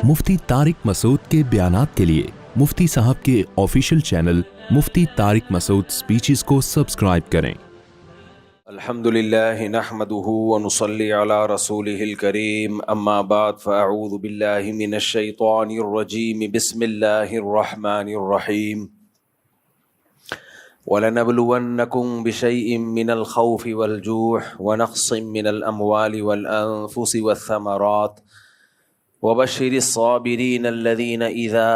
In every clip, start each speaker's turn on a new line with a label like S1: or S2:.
S1: مفتی طارق مسعود کے بیانات کے لیے مفتی صاحب کے آفیشیل چینل مفتی طارق مسعود سپیچز کو سبسکرائب کریں۔
S2: الحمدللہ نحمده ونصلی علی رسولہ الکریم، اما بعد فاعوذ باللہ من الشیطان الرجیم، بسم اللہ الرحمن الرحیم۔ وَلَنَبْلُوَنَّكُمْ بِشَيْءٍ مِّنَ الْخَوْفِ وَالْجُوعِ وَنَقْصٍ مِّنَ الْأَمْوَالِ وَالْأَنفُسِ وَالثَّمَرَاتِ وَبَشِّرِ الصَّابِرِينَ الَّذِينَ إِذَا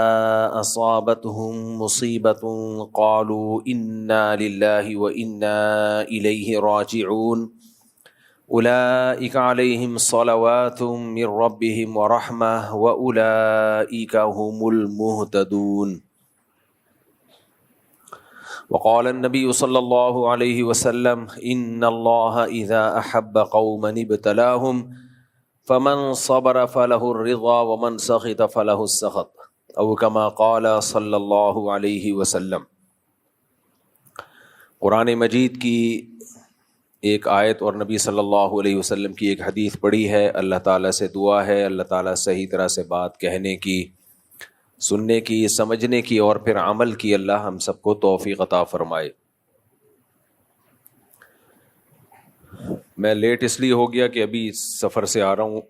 S2: أَصَابَتْهُم مُّصِيبَةٌ قَالُوا إِنَّا لِلَّهِ وَإِنَّا إِلَيْهِ رَاجِعُونَ أُولَٰئِكَ عَلَيْهِمْ صَلَوَاتٌ مِّن رَّبِّهِمْ وَرَحْمَةٌ وَأُولَٰئِكَ هُمُ الْمُهْتَدُونَ۔ وقال النبی صلی اللہ علیہ وسلم، ان اللہ اذا احب قوما ابتلاهم فمن صبر فله الرضا ومن سخط فله السخط، او كما قال صلی اللہ علیہ وسلم۔ قرآن مجید کی ایک آیت اور نبی صلی اللہ علیہ وسلم کی ایک حدیث پڑھی ہے۔ اللہ تعالیٰ سے دعا ہے اللہ تعالیٰ صحیح طرح سے بات کہنے کی، سننے کی، سمجھنے کی اور پھر عمل کی اللہ ہم سب کو توفیق عطا فرمائے۔ میں لیٹ اس لیے ہو گیا کہ ابھی سفر سے آ رہا ہوں،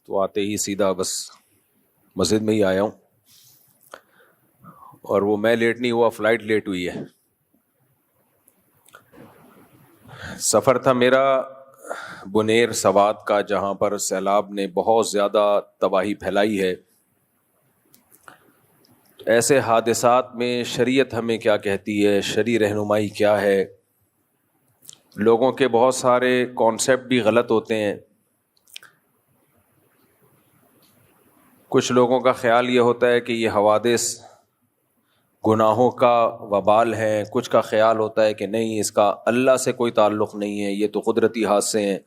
S2: تو آتے ہی سیدھا بس مسجد میں ہی آیا ہوں، اور وہ میں لیٹ نہیں ہوا، فلائٹ لیٹ ہوئی ہے۔ سفر تھا میرا بنیر سوات کا، جہاں پر سیلاب نے بہت زیادہ تباہی پھیلائی ہے۔ ایسے حادثات میں شریعت ہمیں کیا کہتی ہے، شرعی رہنمائی کیا ہے؟ لوگوں کے بہت سارے کانسیپٹ بھی غلط ہوتے ہیں۔ کچھ لوگوں کا خیال یہ ہوتا ہے کہ یہ حوادث گناہوں کا وبال ہیں، کچھ کا خیال ہوتا ہے کہ نہیں، اس کا اللہ سے کوئی تعلق نہیں ہے، یہ تو قدرتی حادثے ہیں۔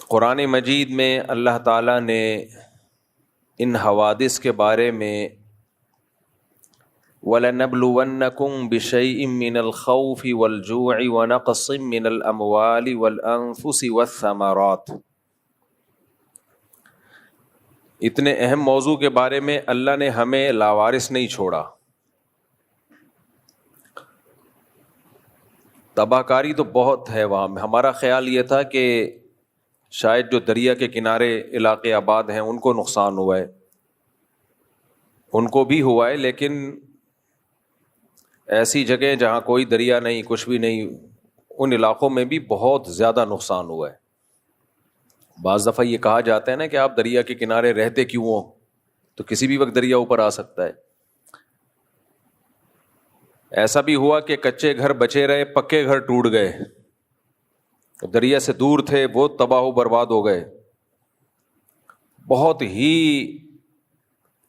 S2: قرآن مجید میں اللہ تعالیٰ نے ان حوادث کے بارے میں وَلَنَبْلُوَنَّكُمْ بِشَيْءٍ مِّنَ الْخَوْفِ وَالْجُوعِ وَنَقْصٍ مِّنَ الْأَمْوَالِ وَالْأَنفُسِ وَالثَّمَرَاتِ، اتنے اہم موضوع کے بارے میں اللہ نے ہمیں لاوارث نہیں چھوڑا۔ تباہ کاری تو بہت ہے وہاں۔ ہمارا خیال یہ تھا کہ شاید جو دریا کے کنارے علاقے آباد ہیں ان کو نقصان ہوا ہے، ان کو بھی ہوا ہے، لیکن ایسی جگہ جہاں کوئی دریا نہیں، کچھ بھی نہیں، ان علاقوں میں بھی بہت زیادہ نقصان ہوا ہے۔ بعض دفعہ یہ کہا جاتا ہے نا کہ آپ دریا کے کنارے رہتے کیوں ہو، تو کسی بھی وقت دریا اوپر آ سکتا ہے۔ ایسا بھی ہوا کہ کچے گھر بچے رہے، پکے گھر ٹوٹ گئے، دریا سے دور تھے وہ تباہ و برباد ہو گئے۔ بہت ہی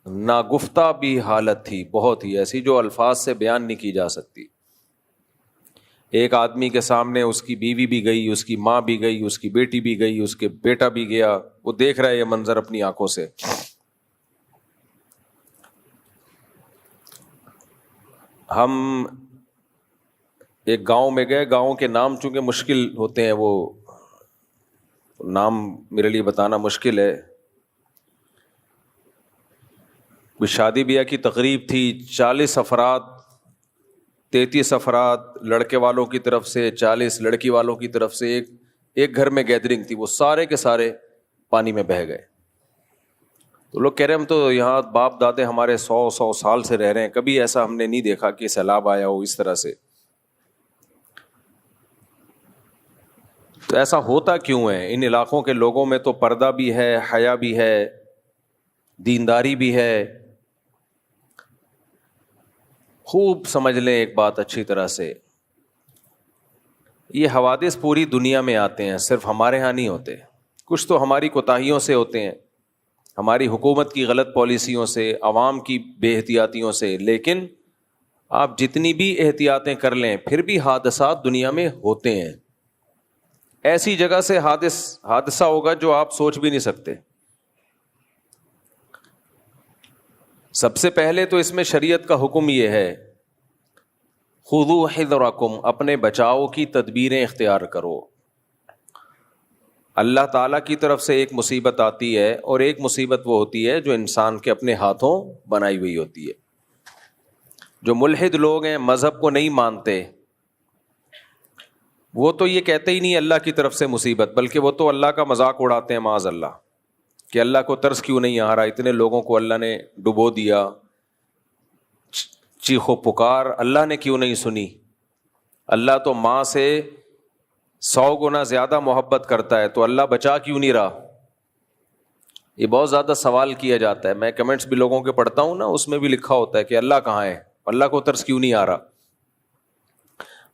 S2: ناگفتہ بھی حالت تھی، بہت ہی ایسی جو الفاظ سے بیان نہیں کی جا سکتی۔ ایک آدمی کے سامنے اس کی بیوی بھی گئی، اس کی ماں بھی گئی، اس کی بیٹی بھی گئی، اس کے بیٹا بھی گیا، وہ دیکھ رہا ہے یہ منظر اپنی آنکھوں سے۔ ہم ایک گاؤں میں گئے، گاؤں کے نام چونکہ مشکل ہوتے ہیں، وہ نام میرے لیے بتانا مشکل ہے۔ کوئی شادی بیاہ کی تقریب تھی، 40 افراد، 33 افراد لڑکے والوں کی طرف سے، 40 لڑکی والوں کی طرف سے، ایک گھر میں گیدرنگ تھی، وہ سارے کے سارے پانی میں بہہ گئے۔ تو لوگ کہہ رہے ہیں ہم تو یہاں باپ دادے ہمارے 100 سال سے رہ رہے ہیں، کبھی ایسا ہم نے نہیں دیکھا کہ سیلاب آیا ہو اس طرح سے۔ تو ایسا ہوتا کیوں ہے؟ ان علاقوں کے لوگوں میں تو پردہ بھی ہے، حیا بھی ہے، دینداری بھی ہے۔ خوب سمجھ لیں ایک بات اچھی طرح سے، یہ حوادث پوری دنیا میں آتے ہیں، صرف ہمارے ہاں نہیں ہوتے۔ کچھ تو ہماری کوتاہیوں سے ہوتے ہیں، ہماری حکومت کی غلط پالیسیوں سے، عوام کی بے احتیاطیوں سے، لیکن آپ جتنی بھی احتیاطیں کر لیں پھر بھی حادثات دنیا میں ہوتے ہیں۔ ایسی جگہ سے حادثہ ہوگا جو آپ سوچ بھی نہیں سکتے۔ سب سے پہلے تو اس میں شریعت کا حکم یہ ہے، خذوا حذرکم، اپنے بچاؤ کی تدبیریں اختیار کرو۔ اللہ تعالیٰ کی طرف سے ایک مصیبت آتی ہے اور ایک مصیبت وہ ہوتی ہے جو انسان کے اپنے ہاتھوں بنائی ہوئی ہوتی ہے. جو ملحد لوگ ہیں، مذہب کو نہیں مانتے، وہ تو یہ کہتے ہی نہیں اللہ کی طرف سے مصیبت، بلکہ وہ تو اللہ کا مذاق اڑاتے ہیں معاذ اللہ کہ اللہ کو ترس کیوں نہیں آ رہا، اتنے لوگوں کو اللہ نے ڈبو دیا، چیخ و پکار اللہ نے کیوں نہیں سنی، اللہ تو ماں سے 100 گنا زیادہ محبت کرتا ہے تو اللہ بچا کیوں نہیں رہا. یہ بہت زیادہ سوال کیا جاتا ہے. میں کمنٹس بھی لوگوں کے پڑھتا ہوں نا، اس میں بھی لکھا ہوتا ہے کہ اللہ کہاں ہے، اللہ کو ترس کیوں نہیں آ رہا.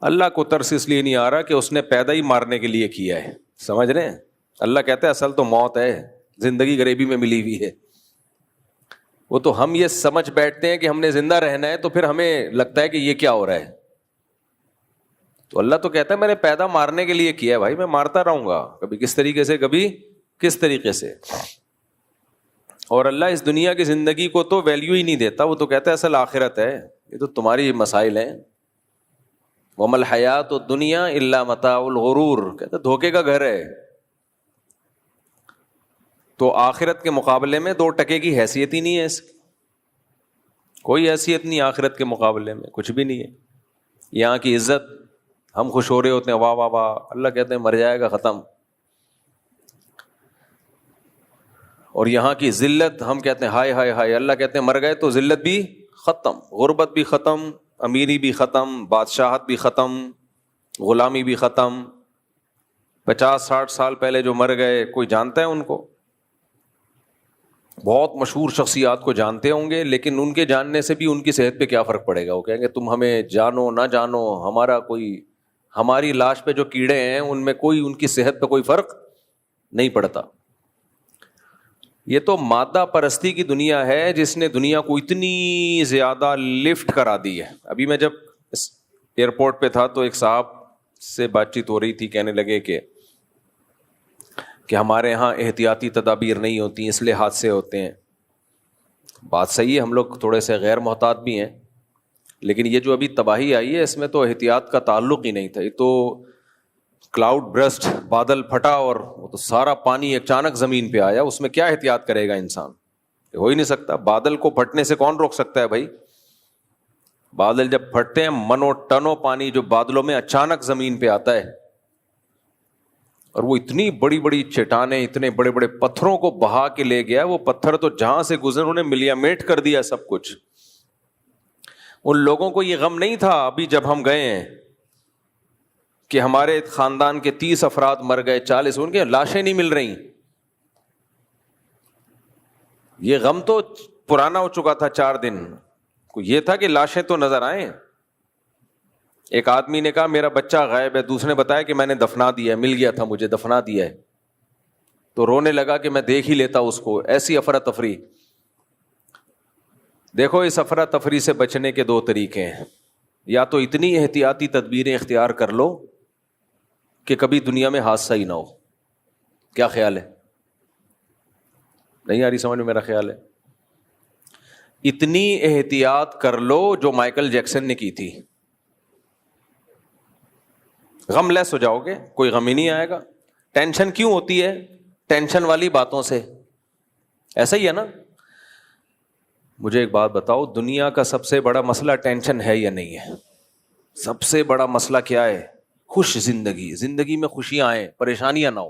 S2: اللہ کو ترس اس لیے نہیں آ رہا کہ اس نے پیدا ہی مارنے کے لیے کیا ہے. سمجھ رہے ہیں؟ اللہ کہتا ہے اصل تو موت ہے، زندگی غریبی میں ملی ہوئی ہے. وہ تو ہم یہ سمجھ بیٹھتے ہیں کہ ہم نے زندہ رہنا ہے، تو پھر ہمیں لگتا ہے کہ یہ کیا ہو رہا ہے. تو اللہ تو کہتا ہے میں نے پیدا مارنے کے لیے کیا ہے بھائی، میں مارتا رہوں گا، کبھی کس طریقے سے کبھی کس طریقے سے. اور اللہ اس دنیا کی زندگی کو تو ویلیو ہی نہیں دیتا، وہ تو کہتا ہے اصل آخرت ہے، یہ تو تمہاری مسائل ہیں. وَمَا الْحَيَاةُ الدُّنْيَا إِلَّا مَتَاعُ الْغُرُورِ، کہتا ہے دھوکے کا گھر ہے. تو آخرت کے مقابلے میں 2 ٹکے کی حیثیت ہی نہیں ہے، اس کی کوئی حیثیت نہیں، آخرت کے مقابلے میں کچھ بھی نہیں ہے. یہاں کی عزت ہم خوش ہو رہے ہوتے ہیں، واہ واہ واہ، اللہ کہتے ہیں مر جائے گا ختم. اور یہاں کی ذلت ہم کہتے ہیں ہائے ہائے ہائے، اللہ کہتے ہیں مر گئے تو ذلت بھی ختم، غربت بھی ختم، امیری بھی ختم، بادشاہت بھی ختم، غلامی بھی ختم. 50-60 سال پہلے جو مر گئے کوئی جانتا ہے ان کو؟ بہت مشہور شخصیات کو جانتے ہوں گے، لیکن ان کے جاننے سے بھی ان کی صحت پہ کیا فرق پڑے گا. وہ کہیں گے تم ہمیں جانو نہ جانو، ہماری لاش پہ جو کیڑے ہیں ان میں کوئی ان کی صحت پہ کوئی فرق نہیں پڑتا. یہ تو مادہ پرستی کی دنیا ہے جس نے دنیا کو اتنی زیادہ لفٹ کرا دی ہے. ابھی میں جب ایئرپورٹ پہ تھا تو ایک صاحب سے بات چیت ہو رہی تھی، کہنے لگے کہ ہمارے یہاں احتیاطی تدابیر نہیں ہوتی اس لیے حادثے ہوتے ہیں. بات صحیح ہے، ہم لوگ تھوڑے سے غیر محتاط بھی ہیں، لیکن یہ جو ابھی تباہی آئی ہے اس میں تو احتیاط کا تعلق ہی نہیں تھا. یہ تو کلاؤڈ برسٹ، بادل پھٹا اور وہ تو سارا پانی اچانک زمین پہ آیا، اس میں کیا احتیاط کرے گا انسان؟ ہو ہی نہیں سکتا. بادل کو پھٹنے سے کون روک سکتا ہے بھائی؟ بادل جب پھٹتے ہیں منو ٹنوں پانی جو بادلوں میں اچانک زمین پہ آتا ہے، اور وہ اتنی بڑی بڑی چٹانیں، اتنے بڑے بڑے پتھروں کو بہا کے لے گیا. وہ پتھر تو جہاں سے گزرے انہوں نے ملیامیٹ کر دیا سب کچھ. ان لوگوں کو یہ غم نہیں تھا ابھی جب ہم گئے ہیں کہ ہمارے خاندان کے 30 افراد مر گئے، 40 ان کے لاشیں نہیں مل رہی. یہ غم تو پرانا ہو چکا تھا 4 دن. یہ تھا کہ لاشیں تو نظر آئیں. ایک آدمی نے کہا میرا بچہ غائب ہے، دوسرے نے بتایا کہ میں نے دفنا دیا ہے، مل گیا تھا مجھے، دفنا دیا ہے. تو رونے لگا کہ میں دیکھ ہی لیتا اس کو. ایسی افراتفری. دیکھو اس افراتفری سے بچنے کے 2 طریقے ہیں. یا تو اتنی احتیاطی تدبیریں اختیار کر لو کہ کبھی دنیا میں حادثہ ہی نہ ہو. کیا خیال ہے؟ نہیں آ رہی سمجھ میں میرا خیال ہے؟ اتنی احتیاط کر لو جو مائیکل جیکسن نے کی تھی. غم لیس ہو جاؤ گے، کوئی غم ہی نہیں آئے گا. ٹینشن کیوں ہوتی ہے؟ ٹینشن والی باتوں سے. ایسا ہی ہے نا؟ مجھے ایک بات بتاؤ، دنیا کا سب سے بڑا مسئلہ ٹینشن ہے یا نہیں ہے؟ سب سے بڑا مسئلہ کیا ہے؟ خوش زندگی. زندگی میں خوشیاں آئیں، پریشانیاں نہ ہو.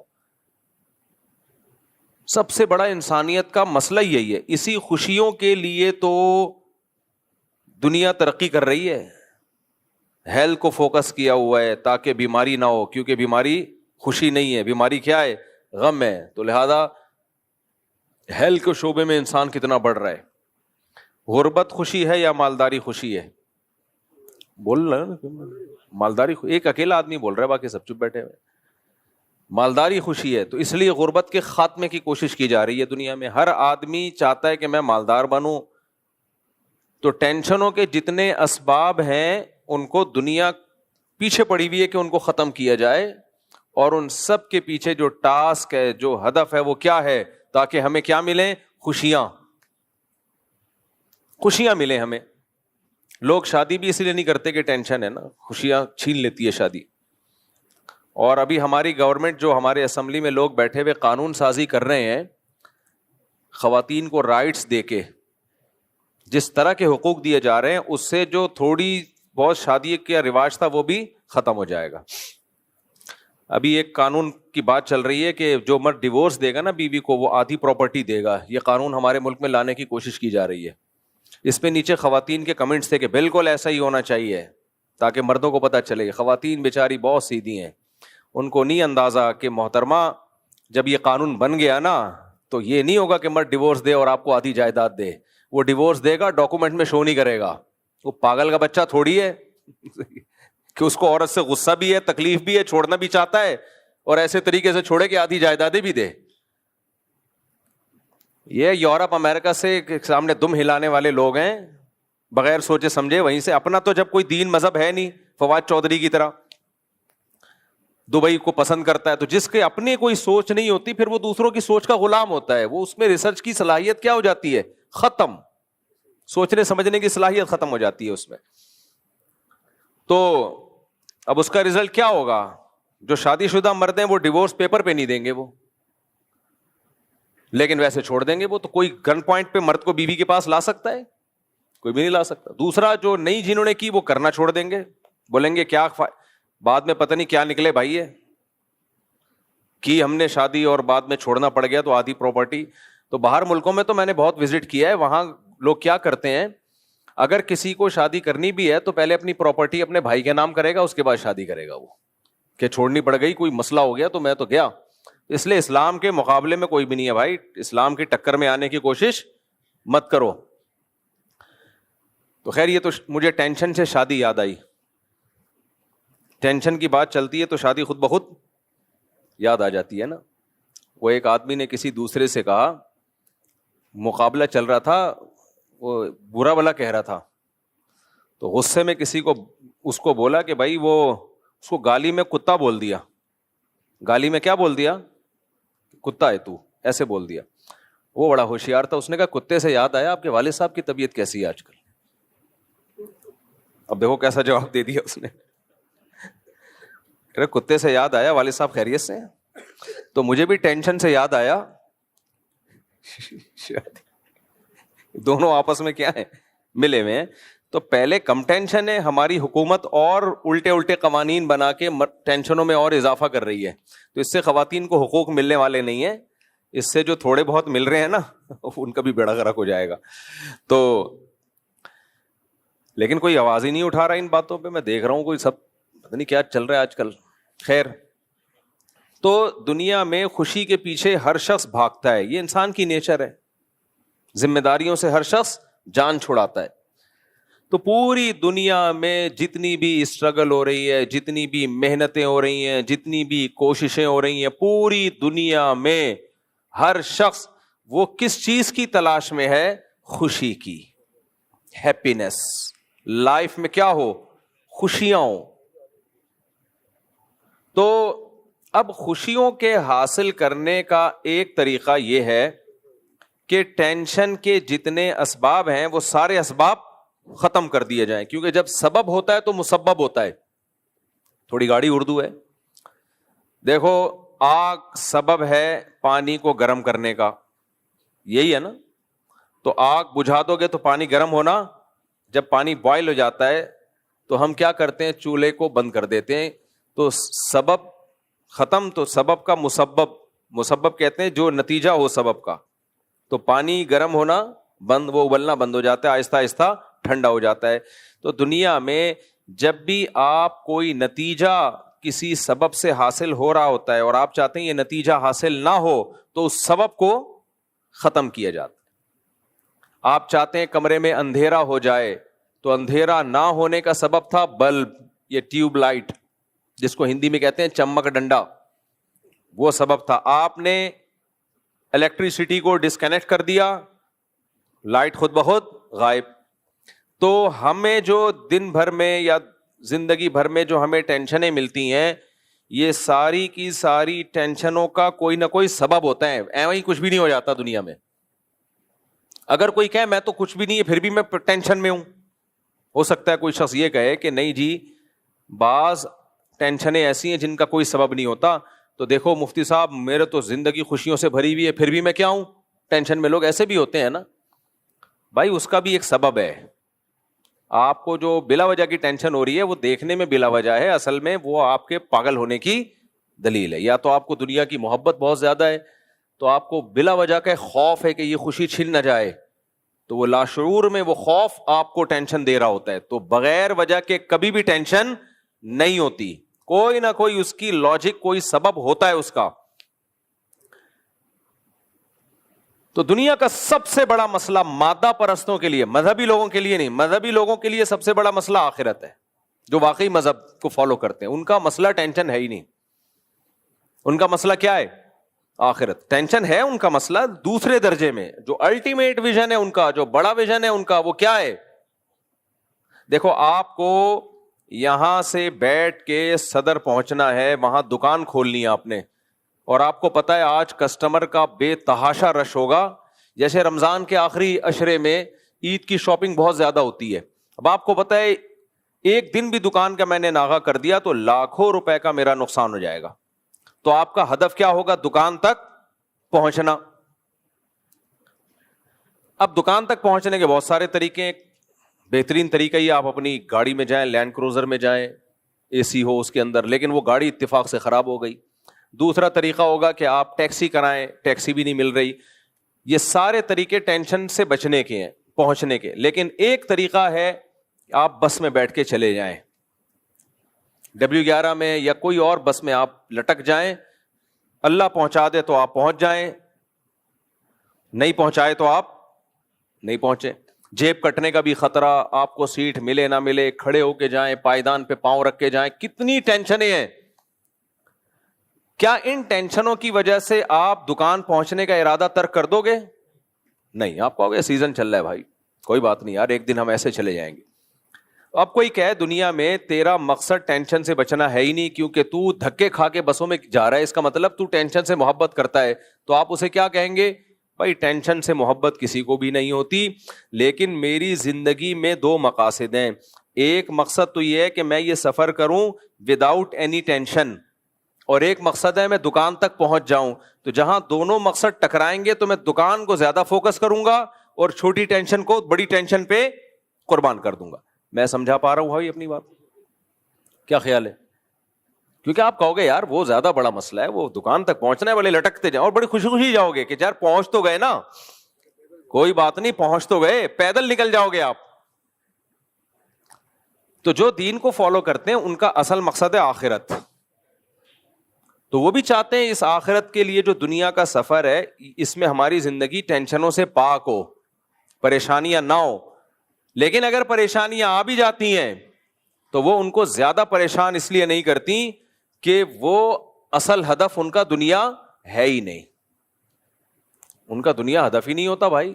S2: سب سے بڑا انسانیت کا مسئلہ یہی ہے. اسی خوشیوں کے لیے تو دنیا ترقی کر رہی ہے. ہیلتھ کو فوکس کیا ہوا ہے تاکہ بیماری نہ ہو، کیونکہ بیماری خوشی نہیں ہے، بیماری کیا ہے؟ غم ہے. تو لہذا ہیلتھ کے شعبے میں انسان کتنا بڑھ رہا ہے. غربت خوشی ہے یا مالداری خوشی ہے؟ بول رہا ہے نا مالداری. ایک اکیلا آدمی بول رہا ہے، باقی سب چپ بیٹھے ہوئے. مالداری خوشی ہے. تو اس لیے غربت کے خاتمے کی کوشش کی جا رہی ہے دنیا میں. ہر آدمی چاہتا ہے کہ میں مالدار بنوں. تو ٹینشنوں کے جتنے اسباب ہیں ان کو دنیا پیچھے پڑی ہوئی ہے کہ ان کو ختم کیا جائے. اور ان سب کے پیچھے جو ٹاسک ہے، جو ہدف ہے، وہ کیا ہے؟ تاکہ ہمیں کیا ملیں؟ خوشیاں. خوشیاں ملیں ہمیں. لوگ شادی بھی اس لیے نہیں کرتے کہ ٹینشن ہے نا، خوشیاں چھین لیتی ہے شادی. اور ابھی ہماری گورنمنٹ جو ہمارے اسمبلی میں لوگ بیٹھے ہوئے قانون سازی کر رہے ہیں خواتین کو رائٹس دے کے, جس طرح کے حقوق دیے جا رہے ہیں اس سے جو تھوڑی بہت شادی کا رواج تھا وہ بھی ختم ہو جائے گا. ابھی ایک قانون کی بات چل رہی ہے کہ جو مرد ڈیورس دے گا نا بیوی کو وہ آدھی پراپرٹی دے گا. یہ قانون ہمارے ملک میں لانے کی کوشش کی جا رہی ہے. اس پہ نیچے خواتین کے کمنٹس تھے کہ بالکل ایسا ہی ہونا چاہیے تاکہ مردوں کو پتہ چلے. خواتین بیچاری بہت سیدھی ہیں, ان کو نہیں اندازہ کہ محترمہ جب یہ قانون بن گیا نا تو یہ نہیں ہوگا کہ مرد ڈیورس دے اور آپ کو آدھی جائیداد دے. وہ ڈیورس دے گا, ڈاکومنٹ میں شو نہیں کرے گا. وہ پاگل کا بچہ تھوڑی ہے کہ اس کو عورت سے غصہ بھی ہے, تکلیف بھی ہے, چھوڑنا بھی چاہتا ہے اور ایسے طریقے سے چھوڑے کہ آدھی جائیدادیں بھی دے. یہ یورپ امریکہ سے سامنے دم ہلانے والے لوگ ہیں بغیر سوچے سمجھے. وہیں سے اپنا تو جب کوئی دین مذہب ہے نہیں, فواد چودھری کی طرح دبئی کو پسند کرتا ہے, تو جس کے اپنی کوئی سوچ نہیں ہوتی پھر وہ دوسروں کی سوچ کا غلام ہوتا ہے. وہ اس میں ریسرچ کی صلاحیت کیا ہو جاتی ہے, ختم. سوچنے سمجھنے کی صلاحیت ختم ہو جاتی ہے اس میں. تو اب اس کا رزلٹ کیا ہوگا؟ جو شادی شدہ مرد ہیں وہ ڈیورس پیپر پہ نہیں دیں گے وہ, لیکن ویسے چھوڑ دیں گے وہ. تو کوئی گن پوائنٹ پہ مرد کو بیوی کے پاس لا سکتا ہے؟ کوئی بھی نہیں لا سکتا. دوسرا جو نہیں جنہوں نے کی وہ کرنا چھوڑ دیں گے, بولیں گے کیا بعد میں پتہ نہیں کیا نکلے بھائی ہے کی ہم نے شادی اور بعد میں چھوڑنا پڑ گیا تو آدھی پراپرٹی. تو باہر ملکوں میں تو میں نے بہت وزٹ کیا ہے, وہاں لوگ کیا کرتے ہیں, اگر کسی کو شادی کرنی بھی ہے تو پہلے اپنی پراپرٹی اپنے بھائی کے نام کرے گا, اس کے بعد شادی کرے گا. وہ کہ چھوڑنی پڑ گئی, کوئی مسئلہ ہو گیا تو میں تو گیا. اس لیے اسلام کے مقابلے میں کوئی بھی نہیں ہے بھائی. اسلام کی ٹکر میں آنے کی کوشش مت کرو. تو خیر یہ تو مجھے ٹینشن سے شادی یاد آئی. ٹینشن کی بات چلتی ہے تو شادی خود بخود یاد آ جاتی ہے نا. وہ ایک آدمی نے کسی دوسرے سے کہا, مقابلہ چل رہا تھا, وہ برا بھلا کہہ رہا تھا, تو غصے میں کسی کو اس کو بولا کہ بھائی وہ اس کو گالی میں کتا بول دیا. گالی میں کیا بول دیا؟ کتا ہے تو, ایسے بول دیا. وہ بڑا ہوشیار تھا, اس نے کہا کتے سے یاد آیا آپ کے والد صاحب کی طبیعت کیسی ہے آج کل؟ اب دیکھو کیسا جواب دے دیا اس نے. کتے سے یاد آیا والد صاحب خیریت سے ہیں؟ تو مجھے بھی ٹینشن سے یاد آیا. دونوں آپس میں کیا ہے, ملے ہوئے ہیں. تو پہلے کم ٹینشن ہے, ہماری حکومت اور الٹے الٹے قوانین بنا کے ٹینشنوں میں اور اضافہ کر رہی ہے. تو اس سے خواتین کو حقوق ملنے والے نہیں ہیں, اس سے جو تھوڑے بہت مل رہے ہیں نا ان کا بھی بیڑا غرق ہو جائے گا. تو لیکن کوئی آواز ہی نہیں اٹھا رہا ان باتوں پہ. میں دیکھ رہا ہوں کوئی سب پتہ نہیں کیا چل رہا ہے آج کل. خیر, تو دنیا میں خوشی کے پیچھے ہر شخص بھاگتا ہے, یہ انسان کی نیچر ہے. ذمہ داریوں سے ہر شخص جان چھڑاتا ہے. تو پوری دنیا میں جتنی بھی اسٹرگل ہو رہی ہے, جتنی بھی محنتیں ہو رہی ہیں, جتنی بھی کوششیں ہو رہی ہیں, پوری دنیا میں ہر شخص وہ کس چیز کی تلاش میں ہے؟ خوشی کی, ہیپینس. لائف میں کیا ہو؟ خوشیاں ہو. تو اب خوشیوں کے حاصل کرنے کا ایک طریقہ یہ ہے کہ ٹینشن کے جتنے اسباب ہیں وہ سارے اسباب ختم کر دیے جائیں. کیونکہ جب سبب ہوتا ہے تو مسبب ہوتا ہے. تھوڑی گاڑی اردو ہے. دیکھو, آگ سبب ہے پانی کو گرم کرنے کا, یہی ہے نا. تو آگ بجھا دو گے تو پانی گرم ہونا. جب پانی بوائل ہو جاتا ہے تو ہم کیا کرتے ہیں؟ چولہے کو بند کر دیتے ہیں. تو سبب ختم, تو سبب کا مسبب کہتے ہیں جو نتیجہ ہو سبب کا. تو پانی گرم ہونا بند, وہ ابلنا بند ہو جاتا ہے, آہستہ آہستہ ٹھنڈا ہو جاتا ہے. تو دنیا میں جب بھی آپ کوئی نتیجہ کسی سبب سے حاصل ہو رہا ہوتا ہے اور آپ چاہتے ہیں یہ نتیجہ حاصل نہ ہو تو اس سبب کو ختم کیا جاتا ہے. آپ چاہتے ہیں کمرے میں اندھیرا ہو جائے, تو اندھیرا نہ ہونے کا سبب تھا بلب, یہ ٹیوب لائٹ جس کو ہندی میں کہتے ہیں چمک ڈنڈا, وہ سبب تھا. آپ نے الیکٹریسٹی کو ڈسکنیکٹ کر دیا, لائٹ خود بخود غائب. تو ہمیں جو دن بھر میں یا زندگی بھر میں جو ہمیں ٹینشنیں ملتی ہیں, یہ ساری کی ساری ٹینشنوں کا کوئی نہ کوئی سبب ہوتا ہے. ایویں ہی کچھ بھی نہیں ہو جاتا دنیا میں. اگر کوئی کہے میں تو کچھ بھی نہیں ہے پھر بھی میں ٹینشن میں ہوں, ہو سکتا ہے کوئی شخص یہ کہے کہ نہیں جی, بعض ٹینشنیں ایسی ہیں جن کا کوئی سبب نہیں ہوتا. تو دیکھو مفتی صاحب میرے تو زندگی خوشیوں سے بھری ہوئی ہے پھر بھی میں کیا ہوں ٹینشن میں. لوگ ایسے بھی ہوتے ہیں نا بھائی, اس کا بھی ایک سبب ہے. آپ کو جو بلا وجہ کی ٹینشن ہو رہی ہے وہ دیکھنے میں بلا وجہ ہے, اصل میں وہ آپ کے پاگل ہونے کی دلیل ہے. یا تو آپ کو دنیا کی محبت بہت زیادہ ہے, تو آپ کو بلا وجہ کا خوف ہے کہ یہ خوشی چھن نہ جائے, تو وہ لاشعور میں وہ خوف آپ کو ٹینشن دے رہا ہوتا ہے. تو بغیر وجہ کے کبھی بھی ٹینشن نہیں ہوتی, کوئی نہ کوئی اس کی لاجک, کوئی سبب ہوتا ہے اس کا. تو دنیا کا سب سے بڑا مسئلہ مادہ پرستوں کے لیے, مذہبی لوگوں کے لیے نہیں, مذہبی لوگوں کے لیے سب سے بڑا مسئلہ آخرت ہے. جو واقعی مذہب کو فالو کرتے ہیں ان کا مسئلہ ٹینشن ہے ہی نہیں. ان کا مسئلہ کیا ہے؟ آخرت. ٹینشن ہے ان کا مسئلہ دوسرے درجے میں. جو الٹیمیٹ ویژن ہے ان کا, جو بڑا ویژن ہے ان کا, وہ کیا ہے؟ دیکھو آپ کو یہاں سے بیٹھ کے صدر پہنچنا ہے, وہاں دکان کھولنی ہے آپ نے, اور آپ کو پتا ہے آج کسٹمر کا بے تحاشا رش ہوگا. جیسے رمضان کے آخری عشرے میں عید کی شاپنگ بہت زیادہ ہوتی ہے. اب آپ کو پتا ہے ایک دن بھی دکان کا میں نے ناغہ کر دیا تو لاکھوں روپے کا میرا نقصان ہو جائے گا. تو آپ کا ہدف کیا ہوگا؟ دکان تک پہنچنا. اب دکان تک پہنچنے کے بہت سارے طریقے. بہترین طریقہ یہ آپ اپنی گاڑی میں جائیں, لینڈ کروزر میں جائیں, اے سی ہو اس کے اندر, لیکن وہ گاڑی اتفاق سے خراب ہو گئی. دوسرا طریقہ ہوگا کہ آپ ٹیکسی کرائیں, ٹیکسی بھی نہیں مل رہی. یہ سارے طریقے ٹینشن سے بچنے کے ہیں, پہنچنے کے. لیکن ایک طریقہ ہے آپ بس میں بیٹھ کے چلے جائیں, W11 میں یا کوئی اور بس میں آپ لٹک جائیں, اللہ پہنچا دے تو آپ پہنچ جائیں, نہیں پہنچائے تو آپ نہیں پہنچے. جیب کٹنے کا بھی خطرہ, آپ کو سیٹ ملے نہ ملے, کھڑے ہو کے جائیں, پائیدان پہ پاؤں رکھ کے جائیں. کتنی ٹینشنیں ہیں. کیا ان ٹینشنوں کی وجہ سے آپ دکان پہنچنے کا ارادہ ترک کر دو گے؟ نہیں, آپ کہو گے سیزن چل رہا ہے بھائی, کوئی بات نہیں یار, ایک دن ہم ایسے چلے جائیں گے. اب کوئی کہے دنیا میں تیرا مقصد ٹینشن سے بچنا ہے ہی نہیں, کیونکہ تو دھکے کھا کے بسوں میں جا رہا ہے, اس کا مطلب تو ٹینشن سے محبت کرتا ہے. تو آپ اسے کیا کہیں گے؟ بھائی ٹینشن سے محبت کسی کو بھی نہیں ہوتی, لیکن میری زندگی میں دو مقاصد ہیں. ایک مقصد تو یہ ہے کہ میں یہ سفر کروں وداؤٹ اینی ٹینشن, اور ایک مقصد ہے میں دکان تک پہنچ جاؤں. تو جہاں دونوں مقصد ٹکرائیں گے تو میں دکان کو زیادہ فوکس کروں گا اور چھوٹی ٹینشن کو بڑی ٹینشن پہ قربان کر دوں گا. میں سمجھا پا رہا ہوں بھائی اپنی بات؟ کیا خیال ہے؟ کیونکہ آپ کہو گے یار وہ زیادہ بڑا مسئلہ ہے, وہ دکان تک پہنچنا ہے, بڑے لٹکتے جاؤ, اور بڑی خوشی خوشی جاؤ گے کہ یار پہنچ تو گئے نا, کوئی بات نہیں پہنچ تو گئے, پیدل نکل جاؤ گے آپ. تو جو دین کو فالو کرتے ہیں ان کا اصل مقصد ہے آخرت. تو وہ بھی چاہتے ہیں اس آخرت کے لیے جو دنیا کا سفر ہے اس میں ہماری زندگی ٹینشنوں سے پاک ہو, پریشانیاں نہ ہو. لیکن اگر پریشانیاں آ بھی جاتی ہیں تو وہ ان کو زیادہ پریشان اس لیے نہیں کرتی کہ وہ اصل ہدف ان کا دنیا ہے ہی نہیں. ان کا دنیا ہدف ہی نہیں ہوتا بھائی.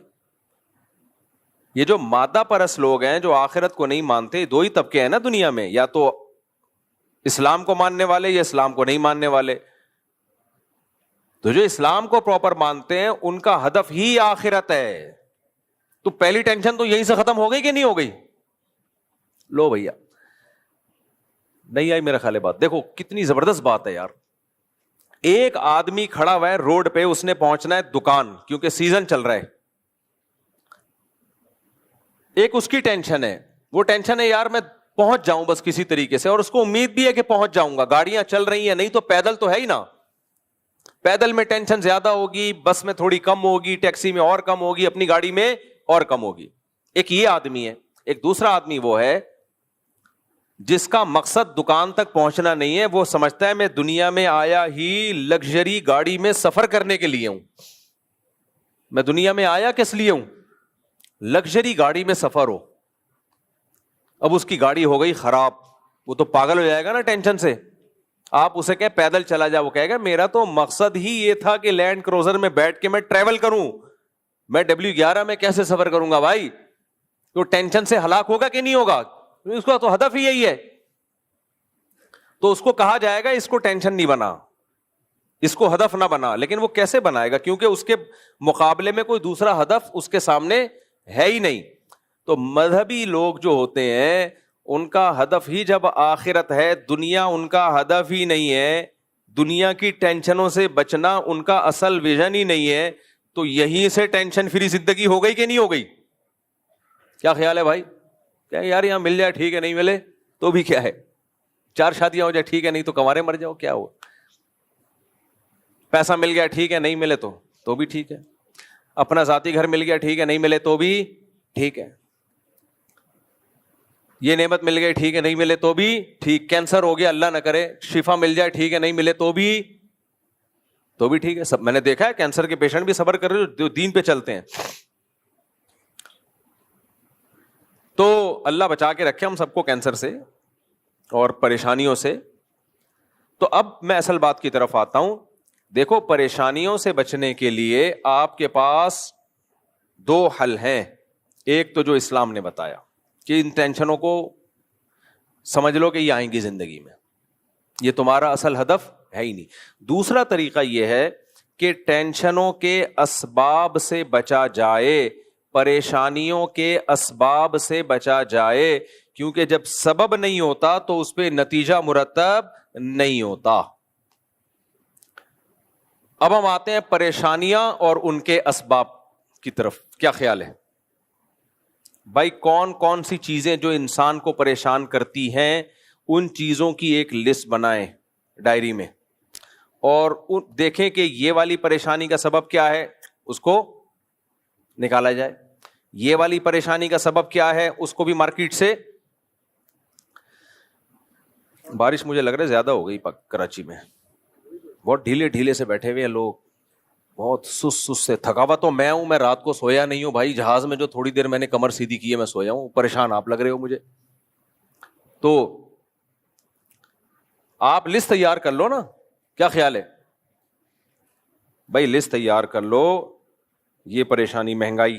S2: یہ جو مادہ پرست لوگ ہیں جو آخرت کو نہیں مانتے, دو ہی طبقے ہیں نا دنیا میں, یا تو اسلام کو ماننے والے یا اسلام کو نہیں ماننے والے. تو جو اسلام کو پراپر مانتے ہیں ان کا ہدف ہی آخرت ہے. تو پہلی ٹینشن تو یہیں سے ختم ہو گئی کہ نہیں ہو گئی؟ لو بھیا, نہیں آئی میرا خیال ہے بات. دیکھو کتنی زبردست بات ہے یار. ایک آدمی کھڑا ہوا ہے روڈ پہ, اس نے پہنچنا ہے دکان کیونکہ سیزن چل رہا ہے. ایک اس کی ٹینشن ہے, وہ ٹینشن ہے یار میں پہنچ جاؤں بس کسی طریقے سے, اور اس کو امید بھی ہے کہ پہنچ جاؤں گا, گاڑیاں چل رہی ہیں, نہیں تو پیدل تو ہے ہی نا. پیدل میں ٹینشن زیادہ ہوگی, بس میں تھوڑی کم ہوگی, ٹیکسی میں اور کم ہوگی, اپنی گاڑی میں اور کم ہوگی. ایک یہ آدمی ہے. ایک دوسرا آدمی وہ ہے جس کا مقصد دکان تک پہنچنا نہیں ہے, وہ سمجھتا ہے میں دنیا میں آیا ہی لگژری گاڑی میں سفر کرنے کے لیے ہوں. میں دنیا میں آیا کس لیے ہوں؟ لگژری گاڑی میں سفر ہو. اب اس کی گاڑی ہو گئی خراب, وہ تو پاگل ہو جائے گا نا ٹینشن سے. آپ اسے کہیں پیدل چلا جا, وہ کہے گا میرا تو مقصد ہی یہ تھا کہ لینڈ کروزر میں بیٹھ کے میں ٹریول کروں, میں W11 میں کیسے سفر کروں گا بھائی؟ تو ٹینشن سے ہلاک ہوگا کہ نہیں ہوگا؟ اس کا تو ہدف ہی یہی ہے. تو اس کو کہا جائے گا اس کو ٹینشن نہیں بنا, اس کو ہدف نہ بنا. لیکن وہ کیسے بنائے گا؟ کیونکہ اس کے مقابلے میں کوئی دوسرا ہدف اس کے سامنے ہے ہی نہیں. تو مذہبی لوگ جو ہوتے ہیں ان کا ہدف ہی جب آخرت ہے, دنیا ان کا ہدف ہی نہیں ہے, دنیا کی ٹینشنوں سے بچنا ان کا اصل ویژن ہی نہیں ہے, تو یہیں سے ٹینشن فری زندگی ہو گئی کہ نہیں ہو گئی؟ کیا خیال ہے بھائی؟ کیا یار یہاں مل جائے ٹھیک ہے, نہیں ملے تو بھی کیا ہے, 4 شادیاں ہو جائے ٹھیک ہے, نہیں تو کنوارے مر جاؤ, کیا ہوا؟ پیسہ مل گیا ٹھیک ہے, نہیں ملے تو بھی ٹھیک ہے, اپنا ذاتی گھر مل گیا ٹھیک ہے, نہیں ملے تو بھی ٹھیک ہے, یہ نعمت مل گئی ٹھیک ہے, نہیں ملے تو بھی ٹھیک, کینسر ہو گیا اللہ نہ کرے, شفا مل جائے ٹھیک ہے, نہیں ملے تو بھی ٹھیک ہے. سب میں نے دیکھا ہے کینسر کے پیشنٹ بھی صبر کر رہے جو دین پہ چلتے ہیں. تو اللہ بچا کے رکھے ہم سب کو کینسر سے اور پریشانیوں سے. تو اب میں اصل بات کی طرف آتا ہوں. دیکھو, پریشانیوں سے بچنے کے لیے آپ کے پاس 2 حل ہیں. ایک تو جو اسلام نے بتایا کہ ان ٹینشنوں کو سمجھ لو کہ یہ آئیں گی زندگی میں, یہ تمہارا اصل ہدف ہے ہی نہیں. دوسرا طریقہ یہ ہے کہ ٹینشنوں کے اسباب سے بچا جائے, پریشانیوں کے اسباب سے بچا جائے, کیونکہ جب سبب نہیں ہوتا تو اس پہ نتیجہ مرتب نہیں ہوتا. اب ہم آتے ہیں پریشانیاں اور ان کے اسباب کی طرف. کیا خیال ہے بھائی؟ کون کون سی چیزیں جو انسان کو پریشان کرتی ہیں, ان چیزوں کی ایک لسٹ بنائیں ڈائری میں, اور دیکھیں کہ یہ والی پریشانی کا سبب کیا ہے, اس کو نکالا جائے. یہ والی پریشانی کا سبب کیا ہے, اس کو بھی مارکیٹ سے. بارش مجھے لگ رہا ہے زیادہ ہو گئی کراچی میں, بہت ڈھیلے سے بیٹھے ہوئے ہیں لوگ, بہت سست سے. تھکاوٹ تو میں ہوں, میں رات کو سویا نہیں ہوں بھائی, جہاز میں جو تھوڑی دیر میں نے کمر سیدھی کی ہے میں سویا ہوں. پریشان آپ لگ رہے ہو مجھے. تو آپ لسٹ تیار کر لو نا, کیا خیال ہے بھائی؟ لسٹ تیار کر لو. یہ پریشانی مہنگائی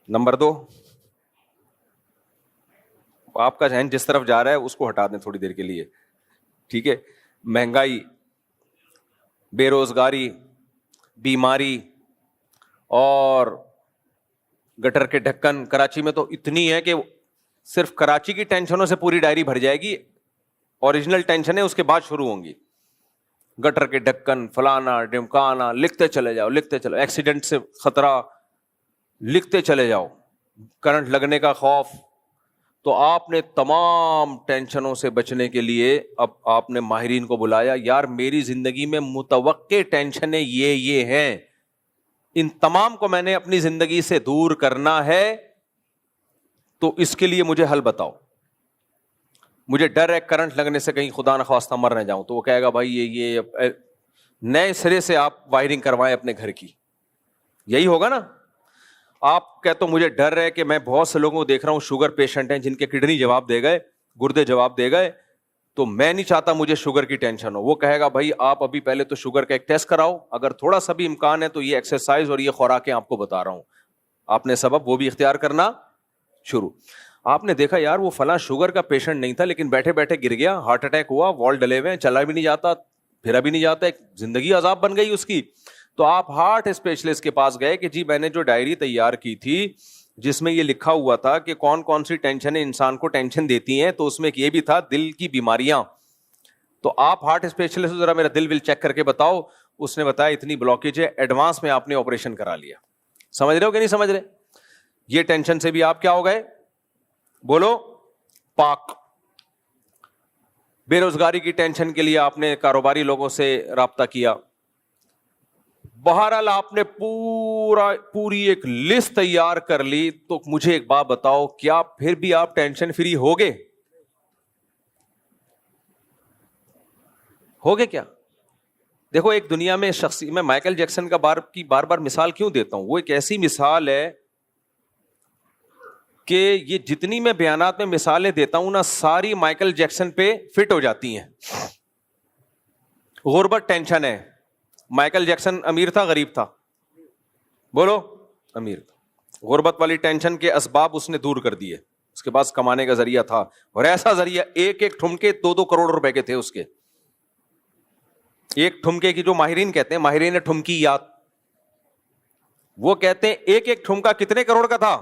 S2: نمبر 2. آپ کا ذہن جس طرف جا رہا ہے اس کو ہٹا دیں تھوڑی دیر کے لیے, ٹھیک ہے. مہنگائی, بے روزگاری, بیماری, اور گٹر کے ڈھکن. کراچی میں تو اتنی ہے کہ صرف کراچی کی ٹینشنوں سے پوری ڈائری بھر جائے گی. اوریجنل ٹینشن ہے اس کے بعد شروع ہوں گی. گٹر کے ڈھکن, فلانا ڈمکانا, لکھتے چلے جاؤ. ایکسیڈنٹ سے خطرہ لکھتے چلے جاؤ. کرنٹ لگنے کا خوف. تو آپ نے تمام ٹینشنوں سے بچنے کے لیے اب آپ نے ماہرین کو بلایا, یار میری زندگی میں متوقع ٹینشنیں یہ ہیں, ان تمام کو میں نے اپنی زندگی سے دور کرنا ہے, تو اس کے لیے مجھے حل بتاؤ. مجھے ڈر ہے کرنٹ لگنے سے کہیں خدا نخواستہ مر نہ جاؤں. تو وہ کہے گا بھائی یہ نئے سرے سے آپ وائرنگ کروائیں اپنے گھر کی. یہی ہوگا نا. آپ کہتے ہو مجھے ڈر ہے کہ میں بہت سے لوگوں کو دیکھ رہا ہوں شوگر پیشنٹ ہیں جن کے کڈنی جواب دے گئے, گردے جواب دے گئے, تو میں نہیں چاہتا مجھے شوگر کی ٹینشن ہو. وہ کہے گا بھائی آپ ابھی پہلے تو شوگر کا ایک ٹیسٹ کراؤ, اگر تھوڑا سا بھی امکان ہے تو یہ ایکسرسائز اور یہ خوراکیں آپ کو بتا رہا ہوں, آپ نے سبب وہ بھی اختیار کرنا شروع. آپ نے دیکھا یار وہ فلاں شوگر کا پیشنٹ نہیں تھا لیکن بیٹھے بیٹھے گر گیا, ہارٹ اٹیک ہوا, وال ڈلے ہوئے ہیں, چلا بھی نہیں جاتا, پھرا بھی نہیں جاتا, ایک زندگی عذاب بن گئی اس کی. تو آپ ہارٹ اسپیشلسٹ کے پاس گئے کہ جی میں نے جو ڈائری تیار کی تھی جس میں یہ لکھا ہوا تھا کہ کون کون سی ٹینشنیں انسان کو ٹینشن دیتی ہیں, تو اس میں یہ بھی تھا دل کی بیماریاں. تو آپ ہارٹ اسپیشلسٹ ذرا میرا دل چیک کر کے بتاؤ. اس نے بتایا اتنی بلاکیج ہے, ایڈوانس میں آپ نے آپریشن کرا لیا. سمجھ رہے ہو کہ نہیں سمجھ رہے؟ یہ ٹینشن سے بھی آپ کیا ہو گئے, بولو, پاک. بے روزگاری کی ٹینشن کے لیے آپ نے کاروباری لوگوں سے رابطہ کیا. بہرحال آپ نے پوری ایک لسٹ تیار کر لی. تو مجھے ایک بات بتاؤ, کیا پھر بھی آپ ٹینشن فری ہوگے؟ ہوگے کیا؟ دیکھو ایک دنیا میں شخصی, میں مائیکل جیکسن کا بار بار مثال کیوں دیتا ہوں, وہ ایک ایسی مثال ہے کہ یہ جتنی میں بیانات میں مثالیں دیتا ہوں نا ساری مائیکل جیکسن پہ فٹ ہو جاتی ہیں. غربت ٹینشن ہے. مائیکل جیکسن امیر تھا غریب تھا؟ بولو, امیر تھا. غربت والی ٹینشن کے اسباب اس نے دور کر دیے. اس کے پاس کمانے کا ذریعہ تھا, اور ایسا ذریعہ ایک ٹھمکے 2 کروڑ روپے کے تھے اس کے. ایک ٹھمکے کی جو ماہرین کہتے ہیں, ماہرین ٹھمکیات, وہ کہتے ہیں ایک ٹھمکا کتنے کروڑ کا تھا؟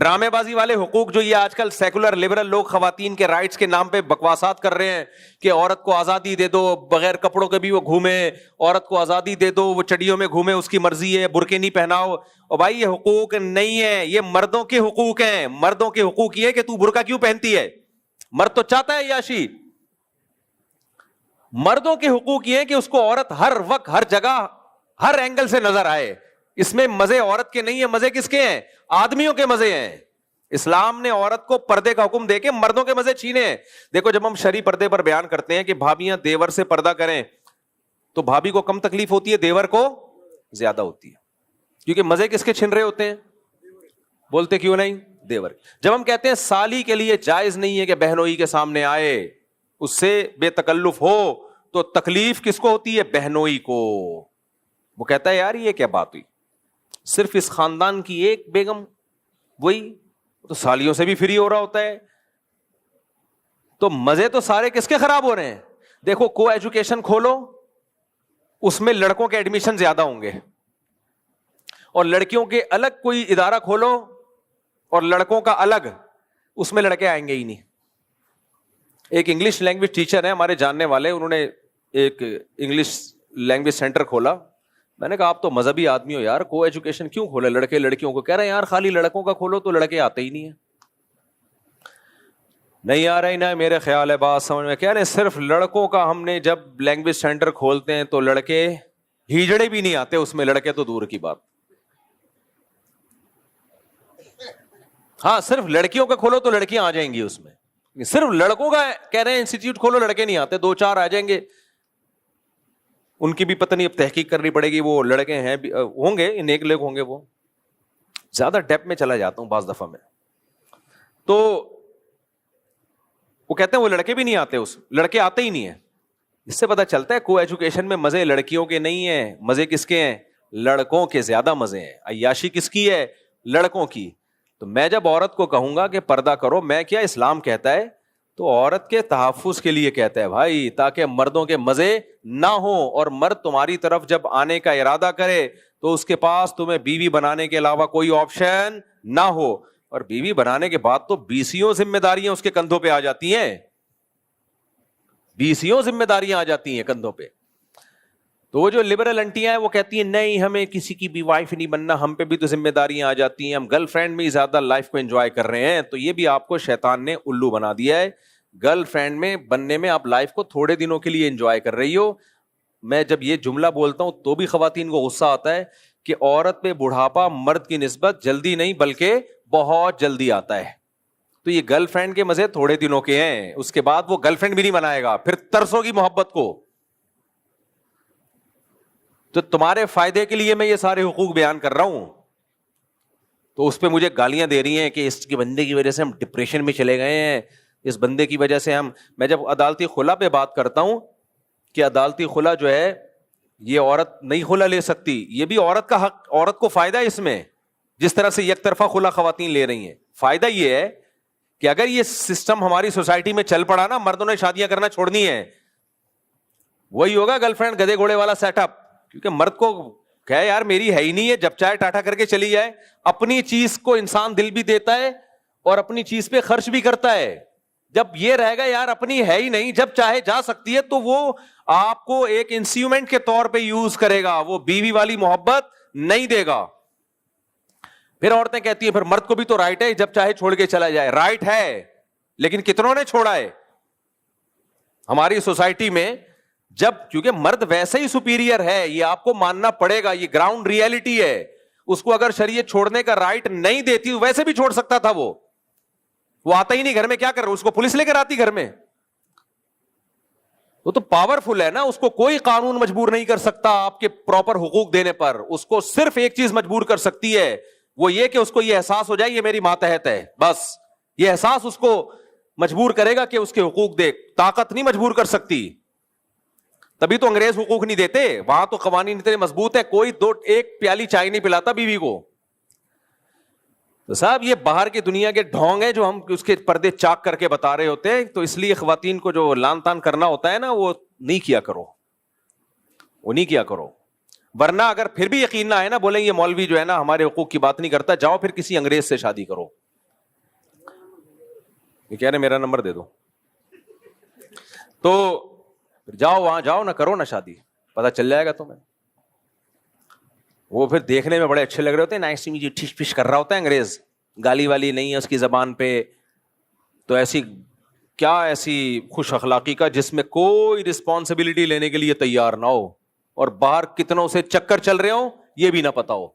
S2: ڈرامے بازی والے حقوق جو یہ آج کل سیکولر لبرل لوگ خواتین کے رائٹس کے نام پہ بکواسات کر رہے ہیں کہ عورت کو آزادی دے دو, بغیر کپڑوں کے بھی وہ گھومے, عورت کو آزادی دے دو, وہ چڑیوں میں گھومے, اس کی مرضی ہے, برقعے نہیں پہناؤ. اور بھائی یہ حقوق نہیں ہے, یہ مردوں کے حقوق ہیں. مردوں کے حقوق یہ کہ تو برقع کیوں پہنتی ہے, مرد تو چاہتا ہے یاشی. مردوں کے حقوق یہ ہے کہ اس کو عورت ہر وقت ہر جگہ ہر اینگل سے نظر آئے. اس میں مزے عورت کے نہیں ہیں, مزے کس کے ہیں؟ آدمیوں کے مزے ہیں. اسلام نے عورت کو پردے کا حکم دے کے مردوں کے مزے چھینے ہیں. دیکھو جب ہم شرعی پردے پر بیان کرتے ہیں کہ بھابیاں دیور سے پردہ کریں تو بھابی کو کم تکلیف ہوتی ہے, دیور کو زیادہ ہوتی ہے, کیونکہ مزے کس کے چھن رہے ہوتے ہیں؟ بولتے کیوں نہیں؟ دیور. جب ہم کہتے ہیں سالی کے لیے جائز نہیں ہے کہ بہنوئی کے سامنے آئے, اس سے بے تکلف ہو, تو تکلیف کس کو ہوتی ہے؟ بہنوئی کو. وہ کہتا ہے یار یہ کیا بات ہوئی, صرف اس خاندان کی ایک بیگم, وہی تو سالیوں سے بھی فری ہو رہا ہوتا ہے. تو مزے تو سارے کس کے خراب ہو رہے ہیں؟ دیکھو کو ایجوکیشن کھولو, اس میں لڑکوں کے ایڈمیشن زیادہ ہوں گے, اور لڑکیوں کے الگ کوئی ادارہ کھولو اور لڑکوں کا الگ, اس میں لڑکے آئیں گے ہی نہیں. ایک انگلش لینگویج ٹیچر ہے ہمارے جاننے والے, انہوں نے ایک انگلش لینگویج سینٹر کھولا. میں نے کہا آپ تو مذہبی آدمی ہو یار, کو ایجوکیشن کیوں کھولا لڑکے لڑکیوں کو؟ کہہ رہے ہیں یار خالی لڑکوں کا کھولو تو لڑکے آتے ہی نہیں ہیں. نہیں آ رہی نا, میرے خیال ہے بات سمجھ میں. کہہ رہے ہیں صرف لڑکوں کا ہم نے جب لینگویج سینٹر کھولتے ہیں تو لڑکے ہیجڑے بھی نہیں آتے اس میں, لڑکے تو دور کی بات. ہاں صرف لڑکیوں کا کھولو تو لڑکیاں آ جائیں گی اس میں, صرف لڑکوں کا کہہ رہے ہیں انسٹیٹیوٹ کھولو لڑکے نہیں آتے, 2-4 آ جائیں گے. ان کی بھی پتہ نہیں اب تحقیق کرنی پڑے گی, وہ لڑکے ہیں ہوں گے, نیک لوگ ہوں گے. وہ زیادہ ڈیپ میں چلا جاتا ہوں بعض دفعہ میں. تو وہ کہتے ہیں وہ لڑکے بھی نہیں آتے, اس لڑکے آتے ہی نہیں ہیں. اس سے پتہ چلتا ہے کو ایجوکیشن میں مزے لڑکیوں کے نہیں ہیں, مزے کس کے ہیں؟ لڑکوں کے زیادہ مزے ہیں. عیاشی کس کی ہے؟ لڑکوں کی. تو میں جب عورت کو کہوں گا کہ پردہ کرو, میں کیا اسلام کہتا ہے تو عورت کے تحفظ کے لیے کہتا ہے بھائی, تاکہ مردوں کے مزے نہ ہوں, اور مرد تمہاری طرف جب آنے کا ارادہ کرے تو اس کے پاس تمہیں بیوی بنانے کے علاوہ کوئی آپشن نہ ہو. اور بیوی بنانے کے بعد تو 20 ذمہ داریاں اس کے کندھوں پہ آ جاتی ہیں, 20 ذمہ داریاں آ جاتی ہیں کندھوں پہ. تو وہ جو لبرل انٹیاں ہیں وہ کہتی ہیں نہیں ہمیں کسی کی بھی وائف نہیں بننا, ہم پہ بھی تو ذمہ داریاں آ جاتی ہیں, ہم گرل فرینڈ میں ہی زیادہ لائف کو انجوائے کر رہے ہیں. تو یہ بھی آپ کو شیطان نے الو بنا دیا ہے. گرل فرینڈ میں بننے میں آپ لائف کو تھوڑے دنوں کے لیے انجوائے کر رہی ہو. میں جب یہ جملہ بولتا ہوں تو بھی خواتین کو غصہ آتا ہے کہ عورت پہ بڑھاپا مرد کی نسبت جلدی نہیں بلکہ بہت جلدی آتا ہے. تو یہ گرل فرینڈ کے مزے تھوڑے دنوں کے ہیں, اس کے بعد وہ گرل فرینڈ بھی نہیں بنائے گا, پھر ترسو گی محبت کو. تو تمہارے فائدے کے لیے میں یہ سارے حقوق بیان کر رہا ہوں, تو اس پہ مجھے گالیاں دے رہی ہیں کہ اس کے بندے کی وجہ سے ہم ڈپریشن میں چلے گئے ہیں, اس بندے کی وجہ سے ہم. میں جب عدالتی خلا پہ بات کرتا ہوں کہ عدالتی خلا جو ہے یہ عورت نہیں خلا لے سکتی, یہ بھی عورت کا حق, عورت کو فائدہ ہے اس میں. جس طرح سے یک طرفہ خلا خواتین لے رہی ہیں, فائدہ یہ ہے کہ اگر یہ سسٹم ہماری سوسائٹی میں چل پڑا نا, مردوں نے شادیاں کرنا چھوڑنی ہے, وہی ہوگا گرل فرینڈ گدے گھوڑے والا سیٹ اپ. کیونکہ مرد کو کہے یار میری ہے ہی نہیں ہے, جب چاہے ٹاٹا کر کے چلی جائے. اپنی چیز کو انسان دل بھی دیتا ہے اور اپنی چیز پہ خرچ بھی کرتا ہے. جب یہ رہے گا یار اپنی ہے ہی نہیں, جب چاہے جا سکتی ہے, تو وہ آپ کو ایک انسٹرومنٹ کے طور پہ یوز کرے گا, وہ بیوی والی محبت نہیں دے گا. پھر عورتیں کہتی ہیں پھر مرد کو بھی تو رائٹ ہے جب چاہے چھوڑ کے چلا جائے. رائٹ ہے, لیکن کتنوں نے چھوڑا ہے ہماری سوسائٹی میں؟ جب کیونکہ مرد ویسے ہی سپیریئر ہے, یہ آپ کو ماننا پڑے گا, یہ گراؤنڈ ریئلٹی ہے. اس کو اگر شریعت چھوڑنے کا رائٹ نہیں دیتی ویسے بھی چھوڑ سکتا تھا. وہ آتا ہی نہیں گھر میں, کیا کر رہا, اس کو پولیس لے کر آتی گھر میں. وہ تو پاورفل ہے نا, اس کو کوئی قانون مجبور نہیں کر سکتا آپ کے پراپر حقوق دینے پر. اس کو صرف ایک چیز مجبور کر سکتی ہے, وہ یہ کہ اس کو یہ احساس ہو جائے یہ میری ماتحت ہے, بس یہ احساس اس کو مجبور کرے گا کہ اس کے حقوق دے. طاقت نہیں مجبور کر سکتی. تبھی تو انگریز حقوق نہیں دیتے, وہاں تو قوانین اتنے مضبوط ہے, کوئی ایک پیالی چائے نہیں پلاتا بیوی کو. تو صاحب یہ باہر کی دنیا کے ڈھونگ ہیں جو ہم اس کے پردے چاک کر کے بتا رہے ہوتے ہیں. تو اس لیے خواتین کو جو لان تان کرنا ہوتا ہے نا, وہ نہیں کیا کرو, وہ نہیں کیا کرو. ورنہ اگر پھر بھی یقین نہ آئے نا, بولیں یہ مولوی جو ہے نا ہمارے حقوق کی بات نہیں کرتا, جاؤ پھر کسی انگریز سے شادی کرو. یہ کہہ رہے میرا نمبر دے دو. تو جاؤ وہاں جاؤ نہ کرو نا شادی, پتہ چل جائے گا تمہیں. وہ پھر دیکھنے میں بڑے اچھے لگ رہے ہوتے ہیں, نائس ٹو میٹ یو ٹھش پش کر رہا ہوتا ہے انگریز, گالی والی نہیں ہے اس کی زبان پہ. تو ایسی کیا ایسی خوش اخلاقی کا جس میں کوئی رسپانسبلٹی لینے کے لیے تیار نہ ہو, اور باہر کتنوں سے چکر چل رہے ہوں یہ بھی نہ پتا ہو.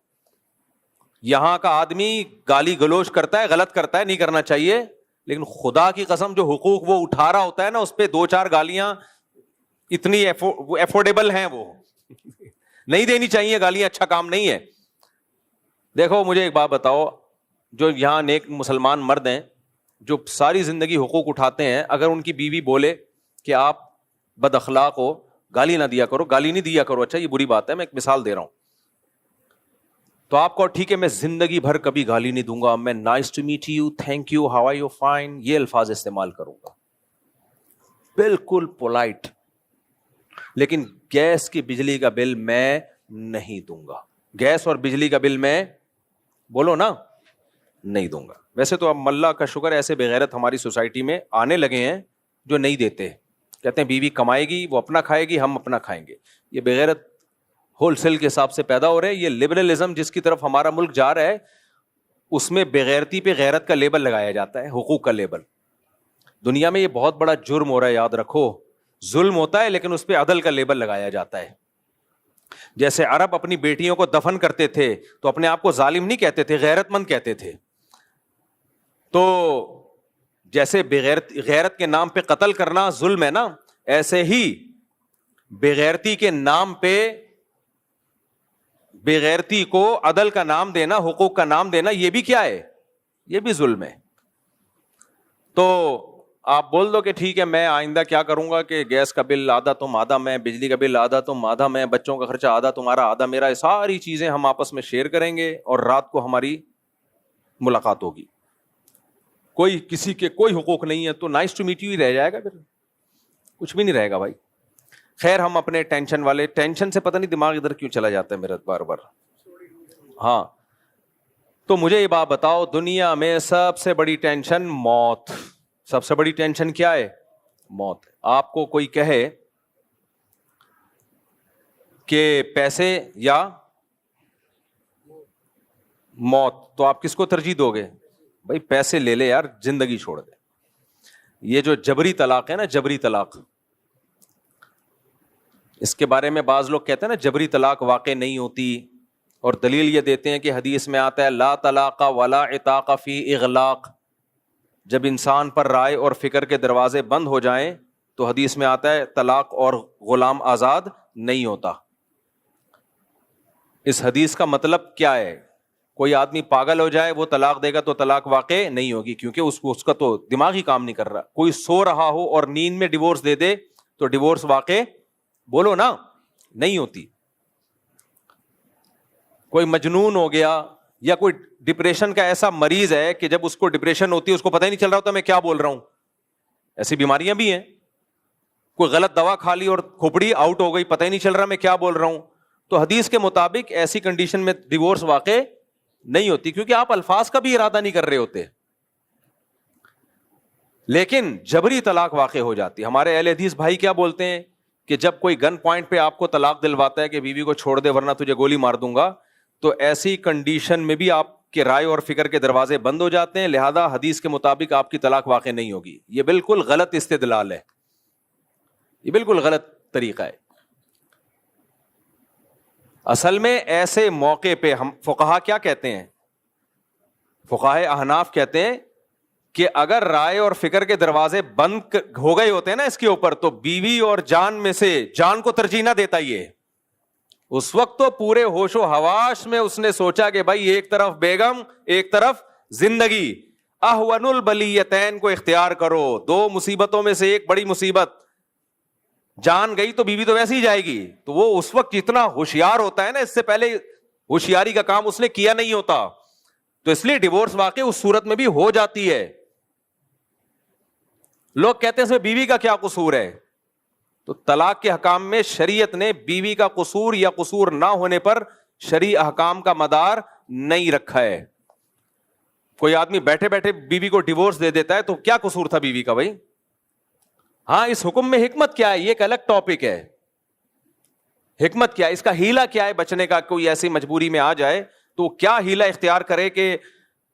S2: یہاں کا آدمی گالی گلوچ کرتا ہے, غلط کرتا ہے, نہیں کرنا چاہیے, لیکن خدا کی قسم جو حقوق وہ اٹھا رہا ہوتا ہے نا, اس پہ 2-4 گالیاں اتنی افورڈیبل ہیں, وہ نہیں دینی چاہیے گالیاں, اچھا کام نہیں ہے. دیکھو مجھے ایک بات بتاؤ, جو یہاں نیک مسلمان مرد ہیں جو ساری زندگی حقوق اٹھاتے ہیں, اگر ان کی بیوی بولے کہ آپ بد اخلاق ہو, گالی نہ دیا کرو, گالی نہیں دیا کرو, اچھا یہ بری بات ہے, میں ایک مثال دے رہا ہوں, تو آپ کو ٹھیک ہے میں زندگی بھر کبھی گالی نہیں دوں گا, میں nice to meet you, thank you, how are you, fine, یہ الفاظ استعمال کروں گا, بالکل پولائٹ. لیکن گیس کی بجلی کا بل میں نہیں دوں گا, گیس اور بجلی کا بل میں بولو نا نہیں دوں گا. ویسے تو اب اللہ کا شکر ایسے بغیرت ہماری سوسائٹی میں آنے لگے ہیں جو نہیں دیتے, کہتے ہیں بیوی کمائے گی, وہ اپنا کھائے گی, ہم اپنا کھائیں گے. یہ بغیرت ہول سیل کے حساب سے پیدا ہو رہے ہیں. یہ لبرلزم جس کی طرف ہمارا ملک جا رہا ہے, اس میں بغیرتی پہ غیرت کا لیبل لگایا جاتا ہے, حقوق کا لیبل. دنیا میں یہ بہت بڑا جرم ہو رہا ہے, یاد رکھو. ظلم ہوتا ہے لیکن اس پہ عدل کا لیبل لگایا جاتا ہے. جیسے عرب اپنی بیٹیوں کو دفن کرتے تھے تو اپنے آپ کو ظالم نہیں کہتے تھے, غیرت مند کہتے تھے. تو جیسے غیرت کے نام پہ قتل کرنا ظلم ہے نا, ایسے ہی بغیرتی کے نام پہ بغیرتی کو عدل کا نام دینا, حقوق کا نام دینا, یہ بھی کیا ہے, یہ بھی ظلم ہے. تو آپ بول دو کہ ٹھیک ہے میں آئندہ کیا کروں گا کہ گیس کا بل آدھا تم آدھا میں, بجلی کا بل آدھا تم آدھا میں, بچوں کا خرچہ آدھا تمہارا آدھا میرا, ساری چیزیں ہم آپس میں شیئر کریں گے اور رات کو ہماری ملاقات ہوگی. کوئی کسی کے کوئی حقوق نہیں ہے تو نائس ٹو میٹ یو ہی رہ جائے گا, پھر کچھ بھی نہیں رہے گا بھائی. خیر ہم اپنے ٹینشن والے, ٹینشن سے پتہ نہیں دماغ ادھر کیوں چلا جاتا ہے میرا بار بار. ہاں تو مجھے یہ بات بتاؤ, دنیا میں سب سے بڑی ٹینشن موت, سب سے بڑی ٹینشن کیا ہے, موت. آپ کو کوئی کہے کہ پیسے یا موت, تو آپ کس کو ترجیح دو گے؟ بھائی پیسے لے لے یار, زندگی چھوڑ دے. یہ جو جبری طلاق ہے نا, جبری طلاق, اس کے بارے میں بعض لوگ کہتے ہیں نا جبری طلاق واقع نہیں ہوتی, اور دلیل یہ دیتے ہیں کہ حدیث میں آتا ہے لا طلاق ولا عتاق فی اغلاق. جب انسان پر رائے اور فکر کے دروازے بند ہو جائیں تو حدیث میں آتا ہے طلاق اور غلام آزاد نہیں ہوتا. اس حدیث کا مطلب کیا ہے؟ کوئی آدمی پاگل ہو جائے وہ طلاق دے گا تو طلاق واقع نہیں ہوگی, کیونکہ اس کا تو دماغ ہی کام نہیں کر رہا. کوئی سو رہا ہو اور نیند میں ڈیورس دے دے تو ڈیورس واقع بولو نا نہیں ہوتی. کوئی مجنون ہو گیا یا کوئی ڈپریشن کا ایسا مریض ہے کہ جب اس کو ڈپریشن ہوتی ہے اس کو پتہ ہی نہیں چل رہا ہوتا میں کیا بول رہا ہوں, ایسی بیماریاں بھی ہیں. کوئی غلط دوا کھا لی اور کھوپڑی آؤٹ ہو گئی, پتہ ہی نہیں چل رہا میں کیا بول رہا ہوں. تو حدیث کے مطابق ایسی کنڈیشن میں ڈیورس واقع نہیں ہوتی, کیونکہ آپ الفاظ کا بھی ارادہ نہیں کر رہے ہوتے. لیکن جبری طلاق واقع ہو جاتی. ہمارے اہل حدیث بھائی کیا بولتے ہیں کہ جب کوئی گن پوائنٹ پہ آپ کو طلاق دلواتا ہے کہ بیوی کو چھوڑ دے ورنہ تجھے گولی مار دوں گا, تو ایسی کنڈیشن میں بھی آپ کے رائے اور فکر کے دروازے بند ہو جاتے ہیں, لہذا حدیث کے مطابق آپ کی طلاق واقع نہیں ہوگی. یہ بالکل غلط استدلال ہے, یہ بالکل غلط طریقہ ہے. اصل میں ایسے موقع پہ ہم فقہا کیا کہتے ہیں, فقہائے احناف کہتے ہیں کہ اگر رائے اور فکر کے دروازے بند ہو گئے ہوتے ہیں نا اس کے اوپر, تو بیوی اور جان میں سے جان کو ترجیح نہ دیتا. یہ اس وقت تو پورے ہوش و حواس میں اس نے سوچا کہ بھائی ایک طرف بیگم ایک طرف زندگی, احون البلیتین کو اختیار کرو. دو مصیبتوں میں سے ایک بڑی مصیبت, جان گئی تو بیوی تو ویسے ہی جائے گی. تو وہ اس وقت جتنا ہوشیار ہوتا ہے نا, اس سے پہلے ہوشیاری کا کام اس نے کیا نہیں ہوتا, تو اس لیے ڈیورس واقع اس صورت میں بھی ہو جاتی ہے. لوگ کہتے ہیں اس میں بیوی کا کیا قصور ہے, تو طلاق کے حکام میں شریعت نے بیوی کا قصور یا قصور نہ ہونے پر شرعی احکام کا مدار نہیں رکھا ہے. کوئی آدمی بیٹھے بیٹھے بیوی کو ڈیورس دے دیتا ہے تو کیا قصور تھا بیوی کا بھائی؟ ہاں اس حکم میں حکمت کیا ہے یہ ایک الگ ٹاپک ہے. حکمت کیا ہے, اس کا ہیلا کیا ہے بچنے کا؟ کوئی ایسی مجبوری میں آ جائے تو کیا ہیلا اختیار کرے کہ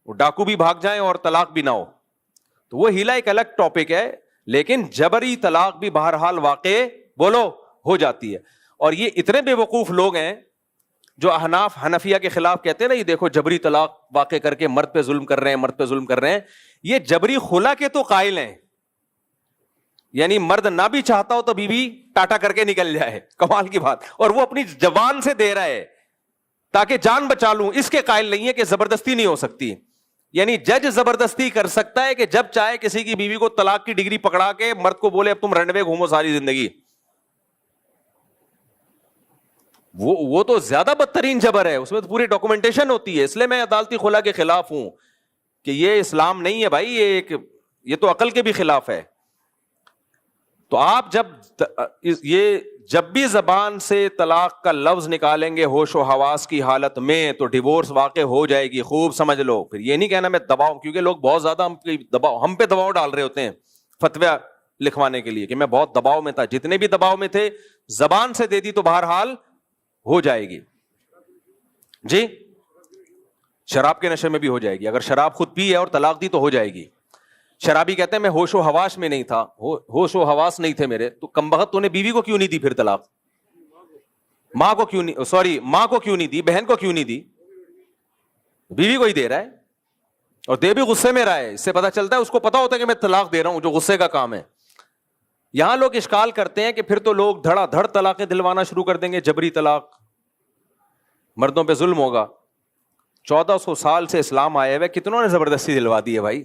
S2: ڈاکو بھی بھاگ جائیں اور طلاق بھی نہ ہو, تو وہ ہیلا ایک الگ ٹاپک ہے. لیکن جبری طلاق بھی بہرحال واقع بولو ہو جاتی ہے. اور یہ اتنے بے وقوف لوگ ہیں جو احناف حنفیہ کے خلاف کہتے ہیں نا, یہ دیکھو جبری طلاق واقع کر کے مرد پہ ظلم کر رہے ہیں, مرد پہ ظلم کر رہے ہیں. یہ جبری خلا کے تو قائل ہیں, یعنی مرد نہ بھی چاہتا ہو تو بیوی ٹاٹا کر کے نکل جائے, کمال کی بات, اور وہ اپنی زبان سے دے رہا ہے تاکہ جان بچا لوں. اس کے قائل نہیں ہے کہ زبردستی نہیں ہو سکتی, یعنی جج زبردستی کر سکتا ہے کہ جب چاہے کسی کی بیوی کو طلاق کی ڈگری پکڑا کے مرد کو بولے اب تم رنوے گھومو ساری زندگی. وہ تو زیادہ بدترین جبر ہے, اس میں تو پوری ڈاکومنٹیشن ہوتی ہے. اس لیے میں عدالتی خلا کے خلاف ہوں کہ یہ اسلام نہیں ہے بھائی, یہ تو عقل کے بھی خلاف ہے. تو آپ جب بھی زبان سے طلاق کا لفظ نکالیں گے ہوش و حواس کی حالت میں تو ڈیورس واقع ہو جائے گی. خوب سمجھ لو. پھر یہ نہیں کہنا میں دباؤ, کیونکہ لوگ بہت زیادہ ہم پہ دباؤ ڈال رہے ہوتے ہیں فتویٰ لکھوانے کے لیے کہ میں بہت دباؤ میں تھا. جتنے بھی دباؤ میں تھے زبان سے دے دی تو بہرحال ہو جائے گی. جی شراب کے نشے میں بھی ہو جائے گی. اگر شراب خود پی ہے اور طلاق دی تو ہو جائے گی. شرابی کہتے ہیں میں ہوش و حواس میں نہیں تھا, ہوش و حواس نہیں تھے میرے, تو کم بخت تو نے بیوی کو کیوں نہیں دی پھر طلاق؟ ماں کو کیوں نہیں, ماں کو کیوں نہیں دی, بہن کو کیوں نہیں دی؟ بیوی کو ہی دے رہا ہے, اور دے بھی غصے میں رہا ہے. اس سے پتا چلتا ہے اس کو پتا ہوتا ہے کہ میں طلاق دے رہا ہوں, جو غصے کا کام ہے. یہاں لوگ اشکال کرتے ہیں کہ پھر تو لوگ دھڑا دھڑ طلاقیں دلوانا شروع کر دیں گے, جبری طلاق, مردوں پہ ظلم ہوگا. 1400 سال سے اسلام آیا ہوا ہے, کتنوں نے زبردستی دلوا دی ہے بھائی,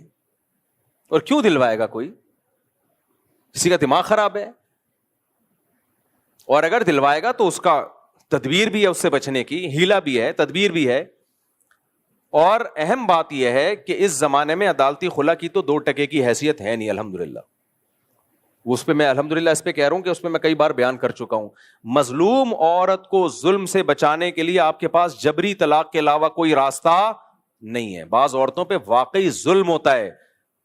S2: اور کیوں دلوائے گا کوئی؟ کسی کا دماغ خراب ہے. اور اگر دلوائے گا تو اس کا تدبیر بھی ہے, اس سے بچنے کی ہیلا بھی ہے, تدبیر بھی ہے. اور اہم بات یہ ہے کہ اس زمانے میں عدالتی خلا کی تو 2 ٹکے کی حیثیت ہے نہیں الحمدللہ. اس پہ میں الحمدللہ اس پہ کہہ رہا ہوں کہ اس پہ میں کئی بار بیان کر چکا ہوں. مظلوم عورت کو ظلم سے بچانے کے لیے آپ کے پاس جبری طلاق کے علاوہ کوئی راستہ نہیں ہے. بعض عورتوں پہ واقعی ظلم ہوتا ہے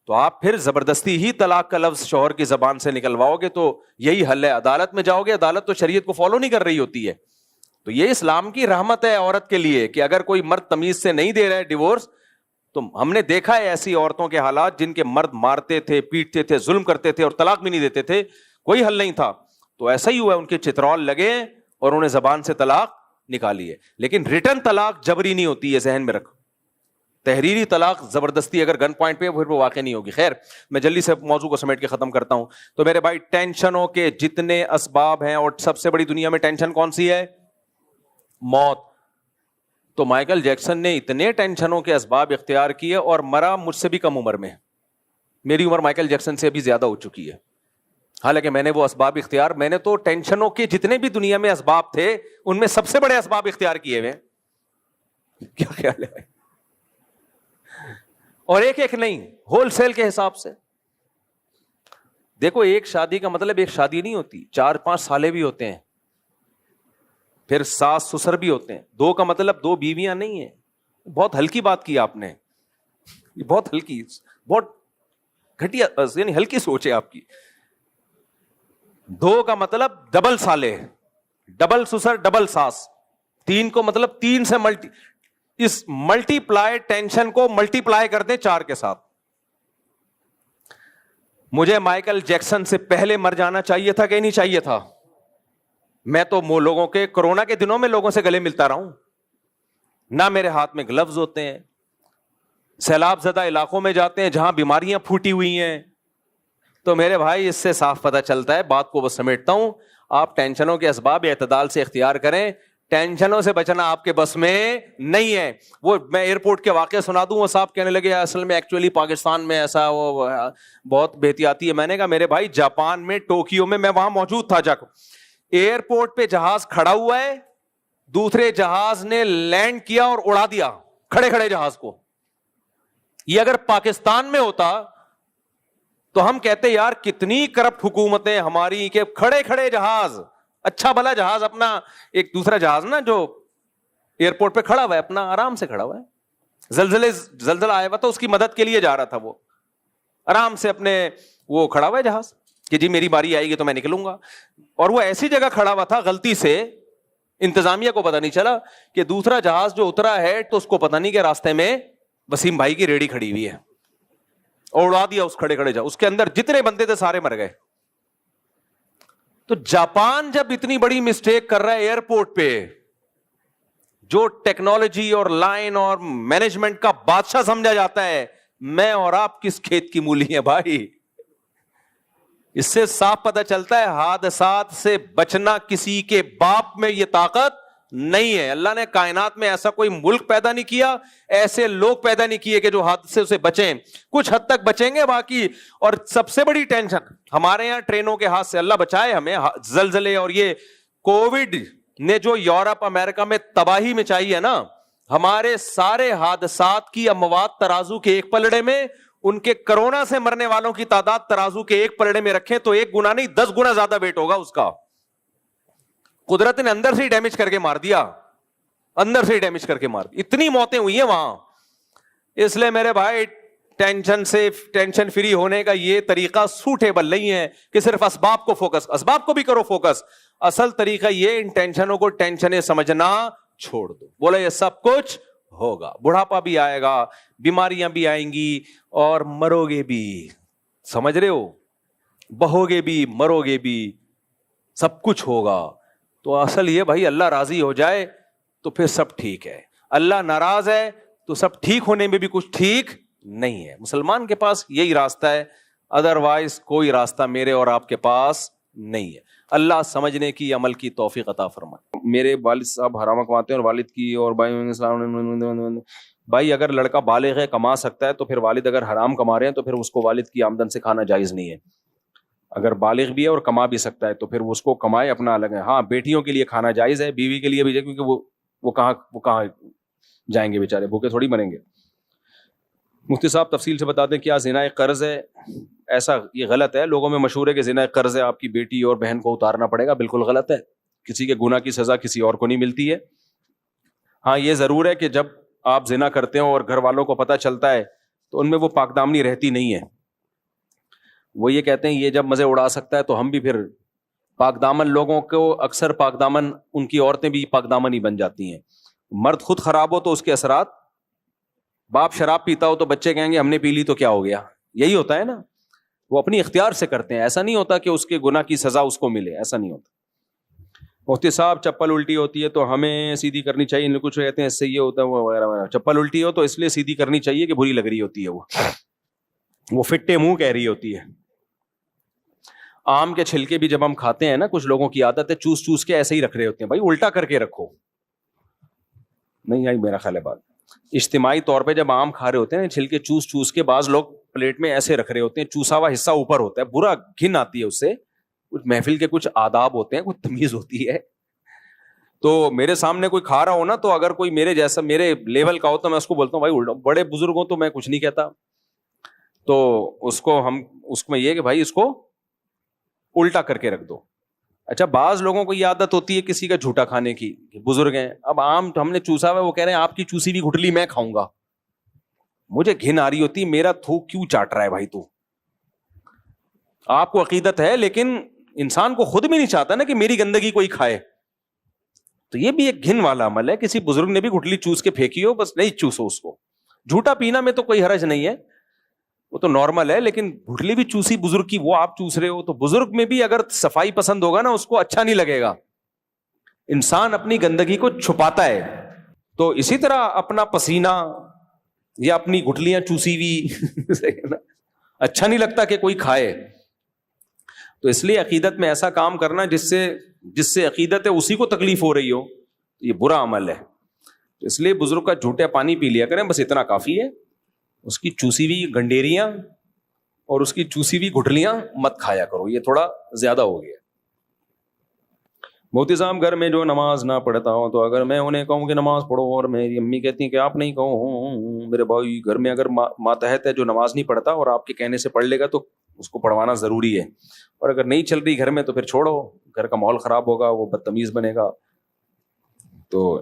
S2: تو آپ پھر زبردستی ہی طلاق کا لفظ شوہر کی زبان سے نکلواؤ گے تو یہی حل ہے. عدالت میں جاؤ گے, عدالت تو شریعت کو فالو نہیں کر رہی ہوتی ہے. تو یہ اسلام کی رحمت ہے عورت کے لیے کہ اگر کوئی مرد تمیز سے نہیں دے رہا ہے ڈیورس, تو ہم نے دیکھا ہے ایسی عورتوں کے حالات جن کے مرد مارتے تھے, پیٹتے تھے, ظلم کرتے تھے اور طلاق بھی نہیں دیتے تھے, کوئی حل نہیں تھا. تو ایسا ہی ہوا, ان کے چترول لگے اور انہوں نے زبان سے طلاق نکالی ہے. لیکن ریٹرن طلاق جبری نہیں ہوتی ہے, ذہن میں رکھ. تحریری طلاق زبردستی اگر گن پوائنٹ پہ پھر وہ واقع نہیں ہوگی. خیر میں جلدی سے موضوع کو سمیٹ کے ختم کرتا ہوں. تو میرے بھائی ٹینشنوں کے جتنے اسباب ہیں, اور سب سے بڑی دنیا میں ٹینشن کون سی ہے؟ موت. تو مائیکل جیکسن نے اتنے ٹینشنوں کے اسباب اختیار کیے اور مرا مجھ سے بھی کم عمر میں. میری عمر مائیکل جیکسن سے بھی زیادہ ہو چکی ہے, حالانکہ میں نے وہ اسباب اختیار, میں نے تو ٹینشنوں کے جتنے بھی دنیا میں اسباب تھے ان میں سب سے بڑے اسباب اختیار کیے ہوئے. کیا خیال ہے؟ اور ایک ایک نہیں, ہول سیل کے حساب سے. دیکھو ایک شادی کا مطلب ایک شادی نہیں ہوتی, 4-5 سالے بھی ہوتے ہیں, پھر ساس سسر بھی ہوتے ہیں. 2 کا مطلب 2 بیویاں نہیں ہیں. بہت ہلکی بات کی آپ نے, بہت ہلکی, بہت گھٹیا, یعنی ہلکی سوچ ہے آپ کی. 2 کا مطلب ڈبل سالے, ڈبل سسر, ڈبل ساس. 3 کو مطلب 3 سے اس ملٹی پلائی ٹینشن کو ملٹی پلائی کر دیں 4 کے ساتھ. مجھے مائیکل جیکسن سے پہلے مر جانا چاہیے تھا کہ نہیں چاہیے تھا؟ میں تو لوگوں کے کورونا کے دنوں میں لوگوں سے گلے ملتا رہا ہوں, نہ میرے ہاتھ میں گلوز ہوتے ہیں. سیلاب زدہ علاقوں میں جاتے ہیں جہاں بیماریاں پھوٹی ہوئی ہیں. تو میرے بھائی اس سے صاف پتہ چلتا ہے, بات کو بس سمیٹتا ہوں, آپ ٹینشنوں کے اسباب اعتدال سے اختیار کریں. ٹینشنوں سے بچنا آپ کے بس میں نہیں ہے. وہ میں ایئرپورٹ کے واقعہ سنا دوں, وہ صاحب کہنے لگے اصل میں ایکچولی پاکستان میں ایسا وہ بہت بہتیاتی ہے. میں نے کہا میرے بھائی جاپان میں ٹوکیو میں وہاں موجود تھا, جا ایئرپورٹ پہ جہاز کھڑا ہوا ہے, دوسرے جہاز نے لینڈ کیا اور اڑا دیا کھڑے کھڑے جہاز کو. یہ اگر پاکستان میں ہوتا تو ہم کہتے یار کتنی کرپٹ حکومتیں ہماری کہ کھڑے کھڑے جہاز, اچھا بھلا جہاز اپنا, ایک دوسرا جہاز نا جو ایئرپورٹ پہ کھڑا ہوا ہے اپنا آرام سے کھڑا ہوا ہے, زلزلہ آیا ہوا تھا, اس کی مدد کے لیے جا رہا تھا, وہ آرام سے اپنے وہ کھڑا ہوا ہے جہاز کہ جی میری باری آئے گی تو میں نکلوں گا, اور وہ ایسی جگہ کھڑا ہوا تھا, غلطی سے انتظامیہ کو پتا نہیں چلا کہ دوسرا جہاز جو اترا ہے تو اس کو پتا نہیں کہ راستے میں وسیم بھائی کی ریڑھی کھڑی ہوئی ہے, اور اڑا دیا اس کھڑے کھڑے جا, اس کے اندر جتنے بندے تھے سارے مر گئے. تو جاپان جب اتنی بڑی مسٹیک کر رہا ہے ایئرپورٹ پہ, جو ٹیکنالوجی اور لائن اور مینجمنٹ کا بادشاہ سمجھا جاتا ہے, میں اور آپ کس کھیت کی مولی ہیں بھائی. اس سے صاف پتہ چلتا ہے حادثات سے بچنا کسی کے باپ میں یہ طاقت نہیں ہے. اللہ نے کائنات میں ایسا کوئی ملک پیدا نہیں کیا, ایسے لوگ پیدا نہیں کیے کہ جو حادثے سے بچیں. کچھ حد تک بچیں گے باقی. اور سب سے بڑی ٹینشن ہمارے یہاں ٹرینوں کے ہاتھ سے, اللہ بچائے ہمیں, زلزلے اور یہ کووڈ نے جو یورپ امریکہ میں تباہی مچائی ہے نا, ہمارے سارے حادثات کی اموات ترازو کے ایک پلڑے میں, ان کے کرونا سے مرنے والوں کی تعداد ترازو کے ایک پلڑے میں رکھیں تو 1 گنا نہیں 10 گنا زیادہ ویٹ ہوگا اس کا. قدرت نے اندر سے ہی ڈیمیج کر کے مار دیا, اندر سے ہی ڈیمیج کر کے مار دی, اتنی موتیں ہوئی ہیں وہاں. اس لیے میرے بھائی ٹینشن فری ہونے کا یہ طریقہ سوٹیبل نہیں ہے کہ صرف اسباب کو فوکس, اسباب کو بھی کرو فوکس. اصل طریقہ یہ ان ٹینشنوں کو ٹینشنیں سمجھنا چھوڑ دو. بولے یہ سب کچھ ہوگا, بڑھاپا بھی آئے گا, بیماریاں بھی آئیں گی, اور مرو گے بھی. سمجھ رہے ہو, بہو گے بھی, مرو گے بھی, سب کچھ ہوگا. تو اصل یہ بھائی اللہ راضی ہو جائے تو پھر سب ٹھیک ہے, اللہ ناراض ہے تو سب ٹھیک ہونے میں بھی کچھ ٹھیک نہیں ہے. مسلمان کے پاس یہی راستہ ہے, ادروائز کوئی راستہ میرے اور آپ کے پاس نہیں ہے. اللہ سمجھنے کی, عمل کی توفیق عطا فرمائے. میرے والد صاحب حرام کماتے ہیں, اور والد کی اور بھائی اگر لڑکا بالغ ہے, کما سکتا ہے, تو پھر والد اگر حرام کما رہے ہیں تو پھر اس کو والد کی آمدن سے کھانا جائز نہیں ہے. اگر بالغ بھی ہے اور کما بھی سکتا ہے تو پھر اس کو کمائے, اپنا الگ ہے. ہاں بیٹیوں کے لیے کھانا جائز ہے, بیوی کے لیے بھی, کیونکہ وہ کہاں جائیں گے بیچارے, بھوکے تھوڑی مریں گے. مفتی صاحب تفصیل سے بتا دیں کیا زنا ایک قرض ہے؟ ایسا یہ غلط ہے, لوگوں میں مشہور ہے کہ زنا ایک قرض ہے, آپ کی بیٹی اور بہن کو اتارنا پڑے گا. بالکل غلط ہے. کسی کے گناہ کی سزا کسی اور کو نہیں ملتی ہے. ہاں یہ ضرور ہے کہ جب آپ زنا کرتے ہو اور گھر والوں کو پتہ چلتا ہے تو ان میں وہ پاک دامنی رہتی نہیں ہے. وہ یہ کہتے ہیں یہ جب مزے اڑا سکتا ہے تو ہم بھی پھر پاک دامن لوگوں کو, اکثر پاک دامن ان کی عورتیں بھی پاک دامن ہی بن جاتی ہیں. مرد خود خراب ہو تو اس کے اثرات, باپ شراب پیتا ہو تو بچے کہیں گے ہم نے پی لی تو کیا ہو گیا, یہی ہوتا ہے نا. وہ اپنی اختیار سے کرتے ہیں, ایسا نہیں ہوتا کہ اس کے گناہ کی سزا اس کو ملے, ایسا نہیں ہوتا. مفتی صاحب چپل الٹی ہوتی ہے تو ہمیں سیدھی کرنی چاہیے, ان کچھ کہتے ہیں اس سے یہ ہوتا ہے وہ وغیرہ وغیرہ. چپل الٹی ہو تو اس لیے سیدھی کرنی چاہیے کہ بری لگ رہی ہوتی ہے, وہ فٹے منہ کہہ رہی ہوتی ہے. آم کے چھلکے بھی جب ہم کھاتے ہیں نا, کچھ لوگوں کی عادت ہے چوس چوس کے ایسے ہی رکھ رہے ہوتے ہیں. بھائی الٹا کر کے رکھو. نہیں آئی میرا خیال ہے بات. اجتماعی طور پہ جب آم کھا رہے ہوتے ہیں چھلکے چوس چوس کے, بعض لوگ پلیٹ میں ایسے رکھ رہے ہوتے ہیں, چوسا ہوا حصہ اوپر ہوتا ہے, برا گھن آتی ہے اس سے. کچھ محفل کے کچھ آداب ہوتے ہیں, کچھ تمیز ہوتی ہے. تو میرے سامنے کوئی کھا رہا ہو نا, تو اگر کوئی میرے جیسا میرے لیول کا ہو تو میں اس کو بولتا ہوں بھائی الٹا. بڑے بزرگ ہوں تو میں کچھ نہیں کہتا, تو اس کو یہ کہ بھائی اس کو الٹا کر کے رکھ دو. اچھا بعض لوگوں کو یہ عادت ہوتی ہے کسی کا جھوٹا کھانے کی, بزرگ ہیں, اب آم ہم نے چوسا ہوا, وہ کہہ رہے ہیں آپ کی چوسی بھی گھٹلی میں کھاؤں گا. مجھے گھن آ رہی ہوتی, میرا تھوک کیوں چاٹ رہا ہے بھائی تو. آپ کو عقیدت ہے لیکن انسان کو خود بھی نہیں چاہتا نا کہ میری گندگی کوئی کھائے. تو یہ بھی ایک گھن والا عمل ہے. کسی بزرگ نے بھی گھٹلی چوس کے پھینکی ہو, بس نہیں چوسو اس کو. جھوٹا پینا میں تو کوئی حرج نہیں ہے, وہ تو نارمل ہے, لیکن گھٹلی بھی چوسی بزرگ کی, وہ آپ چوس رہے ہو, تو بزرگ میں بھی اگر صفائی پسند ہوگا نا اس کو اچھا نہیں لگے گا. انسان اپنی گندگی کو چھپاتا ہے, تو اسی طرح اپنا پسینہ یا اپنی گھٹلیاں چوسی ہوئی اچھا نہیں لگتا کہ کوئی کھائے. تو اس لیے عقیدت میں ایسا کام کرنا جس سے عقیدت ہے اسی کو تکلیف ہو رہی ہو, یہ برا عمل ہے. تو اس لیے بزرگ کا جھوٹے پانی پی لیا کریں, بس اتنا کافی ہے. اس کی چوسی ہوئی گنڈیریاں اور اس کی چوسی ہوئی گھٹلیاں مت کھایا کرو, یہ تھوڑا زیادہ ہو گیا. مفتی صاحب گھر میں جو نماز نہ پڑھتا ہوں تو اگر میں انہیں کہوں کہ نماز پڑھو اور میری امی کہتی ہیں کہ آپ نہیں کہو, میرے بھائی گھر میں اگر ماتحت ہے جو نماز نہیں پڑھتا اور آپ کے کہنے سے پڑھ لے گا تو اس کو پڑھوانا ضروری ہے, اور اگر نہیں چل رہی گھر میں تو پھر چھوڑو, گھر کا ماحول خراب ہوگا, وہ بدتمیز بنے گا. تو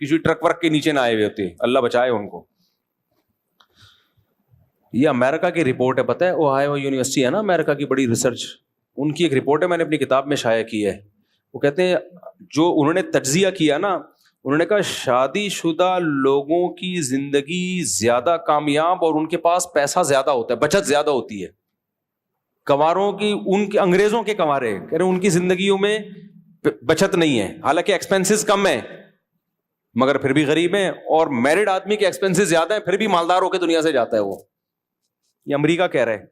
S2: کسی ٹرک ورک کے نیچے نہ آئے ہوئے ہوتے, اللہ بچائے ان کو. یہ امریکہ کی رپورٹ ہے, پتہ ہے, اوہایو یونیورسٹی ہے نا امریکہ کی, بڑی ریسرچ, ان کی ایک رپورٹ ہے, میں نے اپنی کتاب میں شائع کی ہے. وہ کہتے ہیں جو انہوں نے تجزیہ کیا نا, انہوں نے کہا شادی شدہ لوگوں کی زندگی زیادہ کامیاب اور ان کے پاس پیسہ زیادہ ہوتا ہے, بچت زیادہ ہوتی ہے. کنواروں کی, ان کے انگریزوں کے کنوارے کہہ رہے ہیں ان کی زندگیوں میں بچت نہیں ہے, حالانکہ ایکسپینسز کم ہیں مگر پھر بھی غریب ہیں, اور میرڈ آدمی کے ایکسپینسز زیادہ ہیں پھر بھی مالدار ہو کے دنیا سے جاتا ہے وہ. یہ امریکہ کہہ رہے ہیں.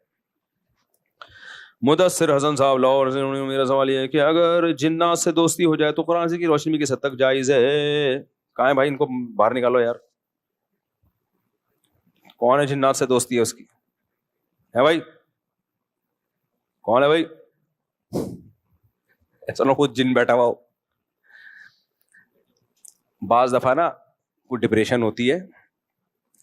S2: مدثر حسن صاحب لاہور سے, میرا سوال یہ ہے کہ اگر جنات سے دوستی ہو جائے تو قرآن کی روشنی میں کس حد تک جائز ہے؟ کہاں ہے بھائی, ان کو باہر نکالو یار. کون ہے جنات سے دوستی ہے اس کی, ہے بھائی کون ہے بھائی؟ ایسا نہ خود جن بیٹھا ہوا ہو. بعض دفعہ نا کوئی ڈپریشن ہوتی ہے,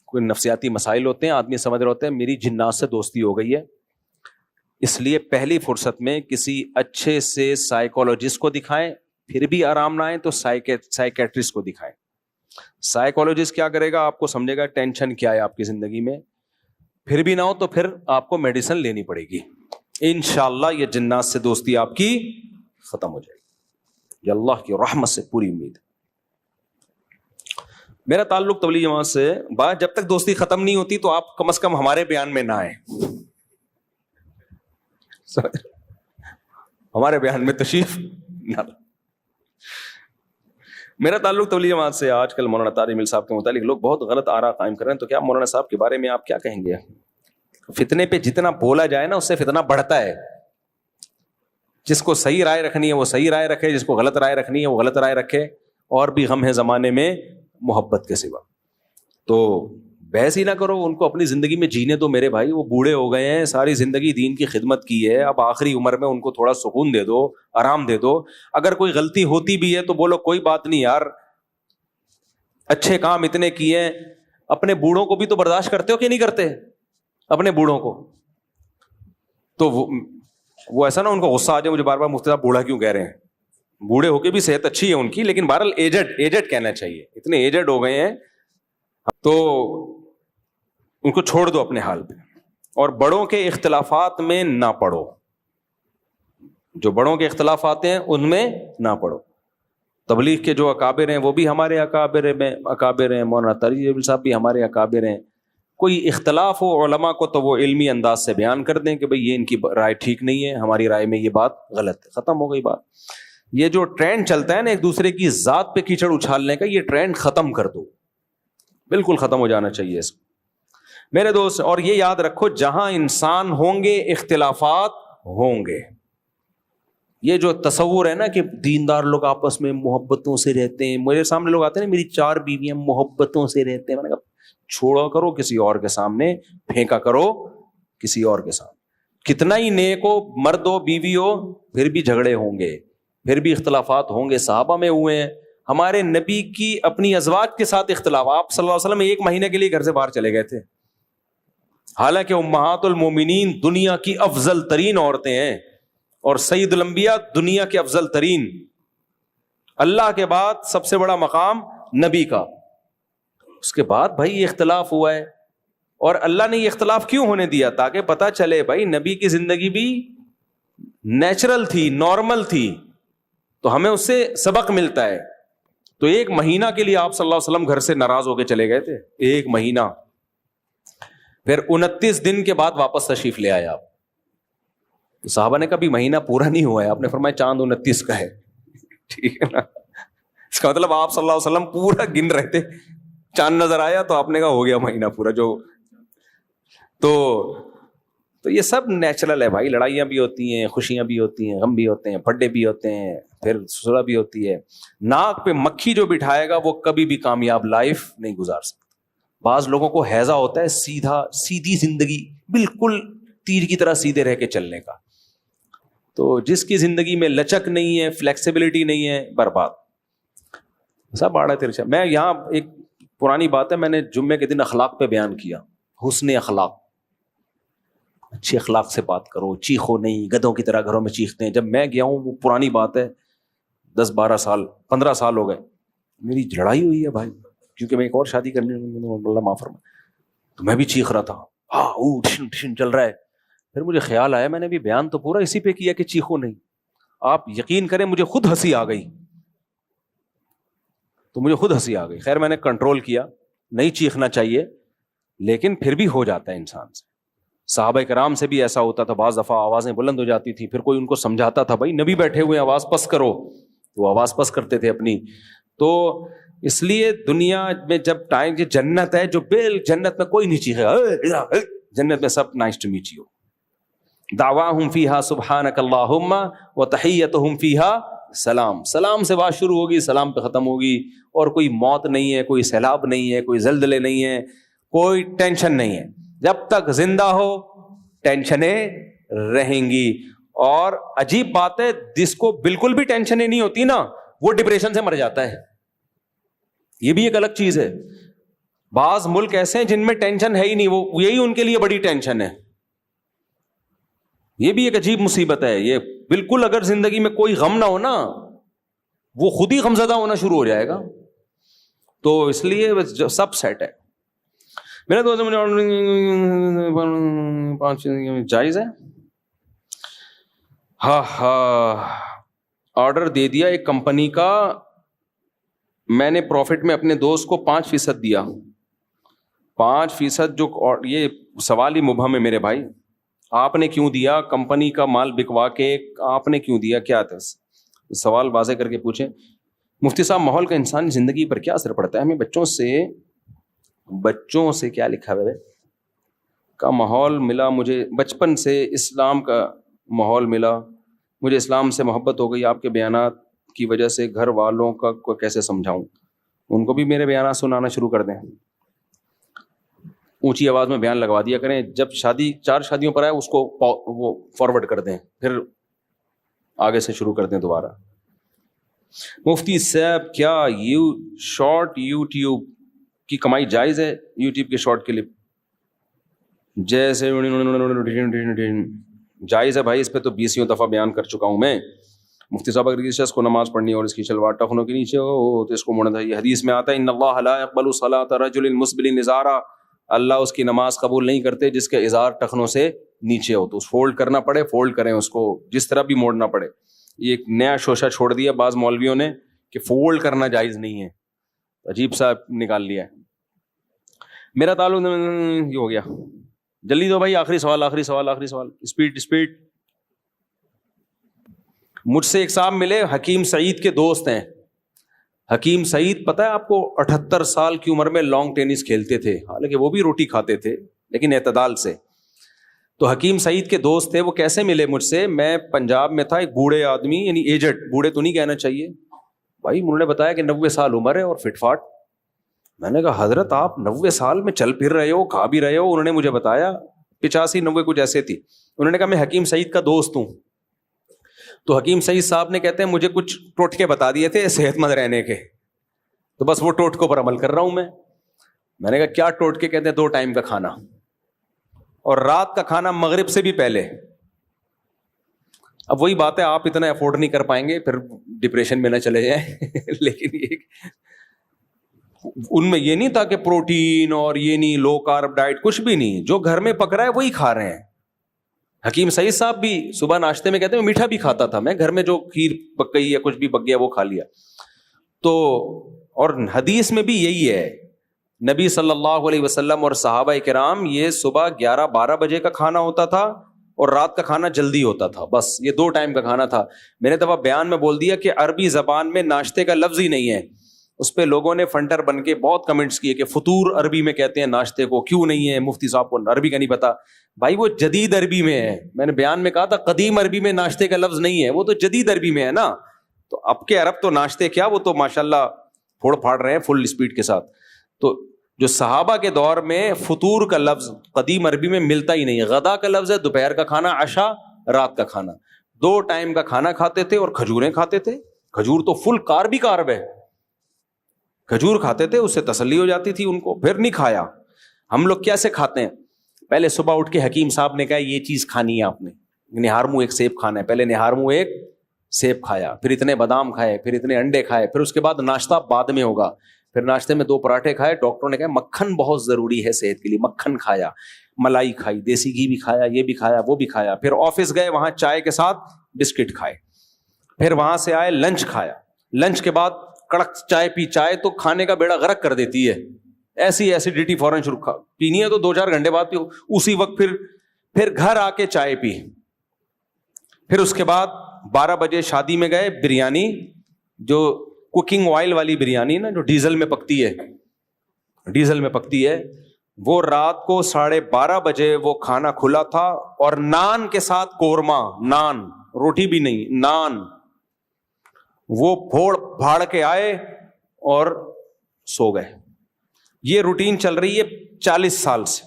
S2: کوئی نفسیاتی مسائل ہوتے ہیں, آدمی سمجھ رہے ہوتے ہیں میری جنات سے دوستی ہو گئی ہے, اس لیے پہلی فرصت میں کسی اچھے سے سائیکولوجسٹ کو دکھائیں, پھر بھی آرام نہ آئے تو سائیکیٹرسٹ کو دکھائیں. سائیکولوجسٹ کیا کرے گا, آپ کو سمجھے گا ٹینشن کیا ہے آپ کی زندگی میں, پھر بھی نہ ہو تو پھر آپ کو میڈیسن لینی پڑے گی. انشاءاللہ یہ جنات سے دوستی آپ کی ختم ہو جائے گی, یہ اللہ کی رحمت سے پوری امید ہے. میرا تعلق تبلیغ جماعت سے, بات جب تک دوستی ختم نہیں ہوتی تو آپ کم از کم ہمارے بیان میں نہ آئے, ہمارے بیان میں تشریف نہ. میرا تعلق تبلیغ جماعت سے. آج کل مولانا طارق مل صاحب کے متعلق لوگ بہت غلط آراء قائم کر رہے ہیں, تو کیا مولانا صاحب کے بارے میں آپ کیا کہیں گے؟ فتنے پہ جتنا بولا جائے نا اس سے فتنہ بڑھتا ہے. جس کو صحیح رائے رکھنی ہے وہ صحیح رائے رکھے, جس کو غلط رائے رکھنی ہے وہ غلط رائے رکھے, اور بھی غم ہے زمانے میں محبت کے سوا. تو بحث ہی نہ کرو, ان کو اپنی زندگی میں جینے دو میرے بھائی. وہ بوڑھے ہو گئے ہیں, ساری زندگی دین کی خدمت کی ہے, اب آخری عمر میں ان کو تھوڑا سکون دے دو, آرام دے دو. اگر کوئی غلطی ہوتی بھی ہے تو بولو کوئی بات نہیں یار, اچھے کام اتنے کیے ہیں. اپنے بوڑھوں کو بھی تو برداشت کرتے ہو کہ نہیں کرتے اپنے بوڑھوں کو؟ تو وہ ایسا نا ان کو غصہ آ جائے مجھے بار بار مفتی صاحب بوڑھا کیوں کہہ رہے ہیں. بوڑھے ہو کے بھی صحت اچھی ہے ان کی, لیکن بہرحال ایجڈ کہنا چاہیے, اتنے ایجڈ ہو گئے ہیں تو ان کو چھوڑ دو اپنے حال پہ. اور بڑوں کے اختلافات میں نہ پڑو, جو بڑوں کے اختلافات ہیں ان میں نہ پڑو. تبلیغ کے جو اکابر ہیں وہ بھی ہمارے اکابر ہیں, مولانا طارق صاحب بھی ہمارے اکابر ہیں. کوئی اختلاف ہو علماء کو تو وہ علمی انداز سے بیان کر دیں کہ بھئی یہ ان کی رائے ٹھیک نہیں ہے, ہماری رائے میں یہ بات غلط ہے, ختم ہو گئی بات. یہ جو ٹرینڈ چلتا ہے نا ایک دوسرے کی ذات پہ کیچڑ اچھالنے کا, یہ ٹرینڈ ختم کر دو, بالکل ختم ہو جانا چاہیے اس کو میرے دوست. اور یہ یاد رکھو جہاں انسان ہوں گے اختلافات ہوں گے. یہ جو تصور ہے نا کہ دیندار لوگ آپس میں محبتوں سے رہتے ہیں, میرے سامنے لوگ آتے ہیں میری 4 بیویاں محبتوں سے رہتے ہیں, میں نے کہا چھوڑا کرو کسی اور کے سامنے, پھینکا کرو کسی اور کے سامنے. کتنا ہی نیک ہو, مرد ہو بیوی ہو, پھر بھی جھگڑے ہوں گے, پھر بھی اختلافات ہوں گے. صحابہ میں ہوئے ہیں, ہمارے نبی کی اپنی ازواج کے ساتھ اختلاف, آپ صلی اللہ علیہ وسلم 1 مہینے کے لیے گھر سے باہر چلے گئے تھے, حالانکہ امہات المومنین دنیا کی افضل ترین عورتیں ہیں, اور سید الانبیاء دنیا کے افضل ترین, اللہ کے بعد سب سے بڑا مقام نبی کا. اس کے بعد بھائی یہ اختلاف ہوا ہے, اور اللہ نے یہ اختلاف کیوں ہونے دیا؟ تاکہ پتہ چلے بھائی نبی کی زندگی بھی نیچرل تھی, نارمل تھی, تو ہمیں اس سے سبق ملتا ہے. تو 1 مہینہ کے لیے آپ صلی اللہ علیہ وسلم گھر سے ناراض ہو کے چلے گئے تھے, 1 مہینہ. پھر 29 دن کے بعد واپس تشریف لے آئے آپ. صحابہ نے کبھی مہینہ پورا نہیں ہوا ہے, آپ نے فرمایا چاند 29 کا ہے, ٹھیک ہے نا. اس کا مطلب آپ صلی اللہ علیہ وسلم پورا گن رہے تھے, چاند نظر آیا تو آپ نے کہا ہو گیا مہینہ پورا. جو تو یہ سب نیچرل ہے بھائی. لڑائیاں بھی ہوتی ہیں, خوشیاں بھی ہوتی ہیں, غم بھی ہوتے ہیں, برتھڈے بھی ہوتے ہیں, پھر سسرا بھی ہوتی ہے. ناک پہ مکھی جو بٹھائے گا وہ کبھی بھی کامیاب لائف نہیں گزار سکتا. بعض لوگوں کو ہیضہ ہوتا ہے سیدھی زندگی, بالکل تیر کی طرح سیدھے رہ کے چلنے کا. تو جس کی زندگی میں لچک نہیں ہے, فلیکسیبلٹی نہیں ہے, برباد. سب آڑا ترچا. میں یہاں ایک پرانی بات ہے, میں نے جمعے کے دن اخلاق پہ بیان کیا, حسن اخلاق, اچھے اخلاق سے بات کرو, چیخو نہیں, گدھوں کی طرح گھروں میں چیختے ہیں. جب میں گیا ہوں, وہ پرانی بات ہے, 10-12 سال 15 سال ہو گئے, میری لڑائی ہوئی ہے بھائی, کیونکہ میں ایک اور شادی کرنے, اللہ معاف فرمائے, تو میں بھی چیخ رہا تھا, ٹھن چل رہا ہے. پھر مجھے خیال آیا میں نے بھی بیان تو پورا اسی پہ کیا کہ چیخو نہیں. آپ یقین کریں مجھے خود ہنسی آ گئی, تو مجھے خود ہنسی آ گئی. خیر میں نے کنٹرول کیا, نہیں چیخنا چاہیے, لیکن پھر بھی ہو جاتا ہے انسان سے. صحابہ کرام سے بھی ایسا ہوتا تھا, بعض دفعہ آوازیں بلند ہو جاتی تھی, پھر کوئی ان کو سمجھاتا تھا بھائی نبی بیٹھے ہوئے آواز پس کرو, تو آواز پس کرتے تھے اپنی. تو اس لیے دنیا میں جب ٹائم کی جنت ہے, جو جنت میں کوئی نہیں چیخے, جنت میں سب نائس ٹو میٹ یو, دعواہم فیہا سبحانک اللہم وتحیتہم فیہا سلام. سلام سے بات شروع ہوگی, سلام پہ ختم ہوگی. اور کوئی موت نہیں ہے, کوئی سیلاب نہیں ہے, کوئی زلزلے نہیں ہے, کوئی ٹینشن نہیں ہے. جب تک زندہ ہو ٹینشنیں رہیں گی. اور عجیب بات ہے, جس کو بالکل بھی ٹینشنیں نہیں ہوتی نا, وہ ڈپریشن سے مر جاتا ہے. یہ بھی ایک الگ چیز ہے. بعض ملک ایسے ہیں جن میں ٹینشن ہے ہی نہیں, وہ یہی ان کے لیے بڑی ٹینشن ہے. یہ بھی ایک عجیب مصیبت ہے. یہ بالکل اگر زندگی میں کوئی غم نہ ہو نا, وہ خود ہی غمزدہ ہونا شروع ہو جائے گا. تو اس لیے سب سیٹ ہے. میرے دوست جائز ہے. ہاں آرڈر دے دیا ایک کمپنی کا, میں نے پروفٹ میں اپنے دوست کو 5% دیا. 5% جو, یہ سوال ہی مبہم ہے میرے بھائی. آپ نے کیوں دیا؟ کمپنی کا مال بکوا کے آپ نے کیوں دیا؟ کیا تھا سوال واضح کر کے پوچھیں. مفتی صاحب ماحول کا انسانی زندگی پر کیا اثر پڑتا ہے؟ ہمیں بچوں سے کیا لکھا ہے کا ماحول ملا, مجھے بچپن سے اسلام کا ماحول ملا, مجھے اسلام سے محبت ہو گئی. آپ کے بیانات کی وجہ سے گھر والوں کا کو کیسے سمجھاؤں؟ ان کو بھی میرے بیانات سنانا شروع کر دیں, اونچی آواز میں بیان لگوا دیا کریں. جب 4 شادیوں پر آئے اس کو وہ فارورڈ کر دیں, پھر آگے سے شروع کر دیں دوبارہ. مفتی صاحب کیا شارٹ یوٹیوب کی کمائی جائز ہے؟ یوٹیوب کے شارٹ کلپ جیسے جائز ہے بھائی, اس پہ تو 20 دفعہ بیان کر چکا ہوں میں. مفتی صاحب اگر کسی شخص کو نماز پڑھنی اور اس کی شلوار ٹخنوں کے نیچے ہو تو اس کو موڑنا چاہیے. حدیث میں آتا ہے ان اللہ لا يقبل صلاۃ رجل مسبل ازارا, اللہ اس کی نماز قبول نہیں کرتے جس کے ازار ٹخنوں سے نیچے ہو. تو اس فولڈ کرنا پڑے, فولڈ کریں اس کو, جس طرح بھی موڑنا پڑے. یہ ایک نیا شوشہ چھوڑ دیا بعض مولویوں نے کہ فولڈ کرنا جائز نہیں ہے, عجیب سا نکال لیا ہے. میرا تعلق یہ ہو گیا. جلدی دو بھائی, آخری سوال. اسپیڈ. مجھ سے ایک صاحب ملے, حکیم سعید کے دوست ہیں. حکیم سعید پتہ ہے آپ کو 78 سال کی عمر میں لانگ ٹینس کھیلتے تھے, حالانکہ وہ بھی روٹی کھاتے تھے لیکن اعتدال سے. تو حکیم سعید کے دوست تھے. وہ کیسے ملے مجھ سے؟ میں پنجاب میں تھا, ایک بوڑھے آدمی, یعنی ایجڈ, بوڑھے تو نہیں کہنا چاہیے بھائی, انہوں نے بتایا کہ 90 سال عمر ہے اور فٹ فاٹ. میں نے کہا حضرت آپ 90 سال میں چل پھر رہے ہو, کھا بھی رہے ہو. انہوں نے مجھے بتایا 85-90 کچھ ایسے تھی. انہوں نے کہا میں حکیم سعید کا دوست ہوں. تو حکیم سعید صاحب نے کہتے ہیں مجھے کچھ ٹوٹکے بتا دیے تھے صحت مند رہنے کے, تو بس وہ ٹوٹکوں پر عمل کر رہا ہوں میں. میں نے کہا کیا ٹوٹکے؟ کہتے ہیں 2 ٹائم کا کھانا اور رات کا کھانا مغرب سے بھی پہلے. اب وہی بات ہے, آپ اتنا افورڈ نہیں کر پائیں گے, پھر ڈپریشن میں نہ چلے جائیں. لیکن ان میں یہ نہیں تھا کہ پروٹین اور یہ نہیں, لو کارب ڈائٹ, کچھ بھی نہیں. جو گھر میں پک رہا ہے وہی کھا رہے ہیں. حکیم سعید صاحب بھی صبح ناشتے میں کہتے ہیں میٹھا بھی کھاتا تھا میں, گھر میں جو کھیر پک گئی یا کچھ بھی پک گیا وہ کھا لیا. تو اور حدیث میں بھی یہی ہے, نبی صلی اللہ علیہ وسلم اور صحابہ کرام یہ صبح 11-12 بجے کا کھانا ہوتا تھا اور رات کا کھانا جلدی ہوتا تھا. بس یہ 2 ٹائم کا کھانا تھا. میں نے دفعہ بیان میں بول دیا کہ عربی زبان میں ناشتے کا لفظ ہی نہیں ہے. اس پہ لوگوں نے فنٹر بن کے بہت کمنٹس کیے کہ فطور عربی میں کہتے ہیں ناشتے کو, کیوں نہیں ہے؟ مفتی صاحب کو عربی کا نہیں پتا. بھائی وہ جدید عربی میں ہے. میں نے بیان میں کہا تھا قدیم عربی میں ناشتے کا لفظ نہیں ہے, وہ تو جدید عربی میں ہے نا. تو اب کے عرب تو ناشتے کیا, وہ تو ماشاءاللہ پھوڑ پھاڑ رہے ہیں فل اسپیڈ کے ساتھ. تو جو صحابہ کے دور میں فطور کا لفظ قدیم عربی میں ملتا ہی نہیں. غدا کا لفظ ہے, دوپہر کا کھانا, عشاء, رات کا کھانا. 2 ٹائم کا کھانا کھاتے تھے اور کھجوریں کھاتے تھے. کھجور تو فل کارب ہی کارب ہے. کھجور کھاتے تھے, اس سے تسلی ہو جاتی تھی ان کو. پھر نہیں کھایا. ہم لوگ کیسے کھاتے ہیں؟ پہلے صبح اٹھ کے حکیم صاحب نے کہا یہ چیز کھانی ہے آپ نے, نہار منہ 1 سیب کھانا ہے. پہلے نہار منہ 1 سیب کھایا, پھر اتنے بادام کھائے, پھر اتنے انڈے کھائے, پھر اس کے بعد ناشتہ بعد میں ہوگا, پھر ناشتے میں 2 پراٹھے کھائے. ڈاکٹروں نے کہا مکھن بہت ضروری ہے صحت کے لیے, مکھن کھایا, ملائی کھائی, دیسی گھی بھی کھایا, یہ بھی کھایا, وہ بھی کھایا. پھر آفس گئے, وہاں چائے کے ساتھ بسکٹ کھائے. پھر وہاں سے آئے, لنچ کھایا, لنچ کے بعد کڑک چائے پی. چائے تو کھانے کا بیڑا غرق کر دیتی ہے, ایسی ایسیڈیٹی فوراً شروع پینی ہے تو 2-4 گھنٹے بعد پیو. اسی وقت پھر گھر آ کے چائے پی. پھر اس کے بعد 12 بجے شادی میں گئے, بریانی, جو کوکنگ آئل والی بریانی نا, جو ڈیزل میں پکتی ہے, وہ رات کو 12:30 بجے وہ کھانا کھلا تھا, اور نان کے ساتھ قورمہ, نان, روٹی بھی نہیں, نان, وہ پھوڑ بھاڑ کے آئے اور سو گئے. یہ روٹین چل رہی ہے 40 سال سے.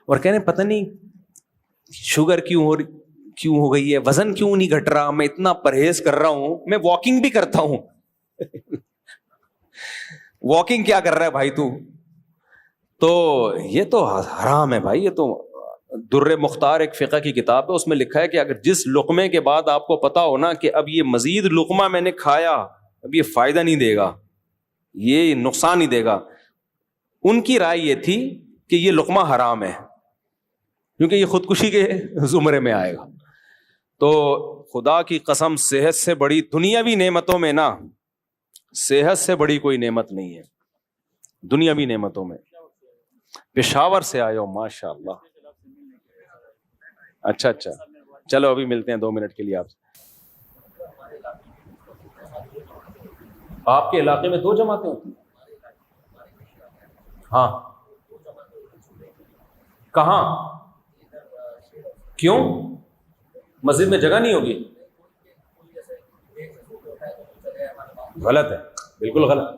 S2: اور کہنے پتہ نہیں شوگر کیوں ہو گئی ہے, وزن کیوں نہیں گھٹ رہا, میں اتنا پرہیز کر رہا ہوں, میں واکنگ بھی کرتا ہوں. واکنگ کیا کر رہا ہے بھائی تو یہ تو حرام ہے بھائی. یہ تو در مختار ایک فقہ کی کتاب ہے, اس میں لکھا ہے کہ اگر جس لقمے کے بعد آپ کو پتا ہو نا کہ اب یہ مزید لقمہ میں نے کھایا, اب یہ فائدہ نہیں دے گا, یہ نقصان ہی دے گا, ان کی رائے یہ تھی کہ یہ لقمہ حرام ہے, کیونکہ یہ خودکشی کے زمرے میں آئے گا. تو خدا کی قسم, صحت سے بڑی دنیاوی نعمتوں میں نا, صحت سے بڑی کوئی نعمت نہیں ہے دنیاوی نعمتوں میں. پشاور سے آئے ہو, ماشاء اللہ. اچھا, چلو ابھی ملتے ہیں 2 منٹ کے لیے آپ سے. آپ کے علاقے میں 2 جماعتیں ہوتی ہیں؟ ہاں, کہاں, کیوں, مسجد میں جگہ نہیں ہوگی؟ غلط ہے, بالکل غلط.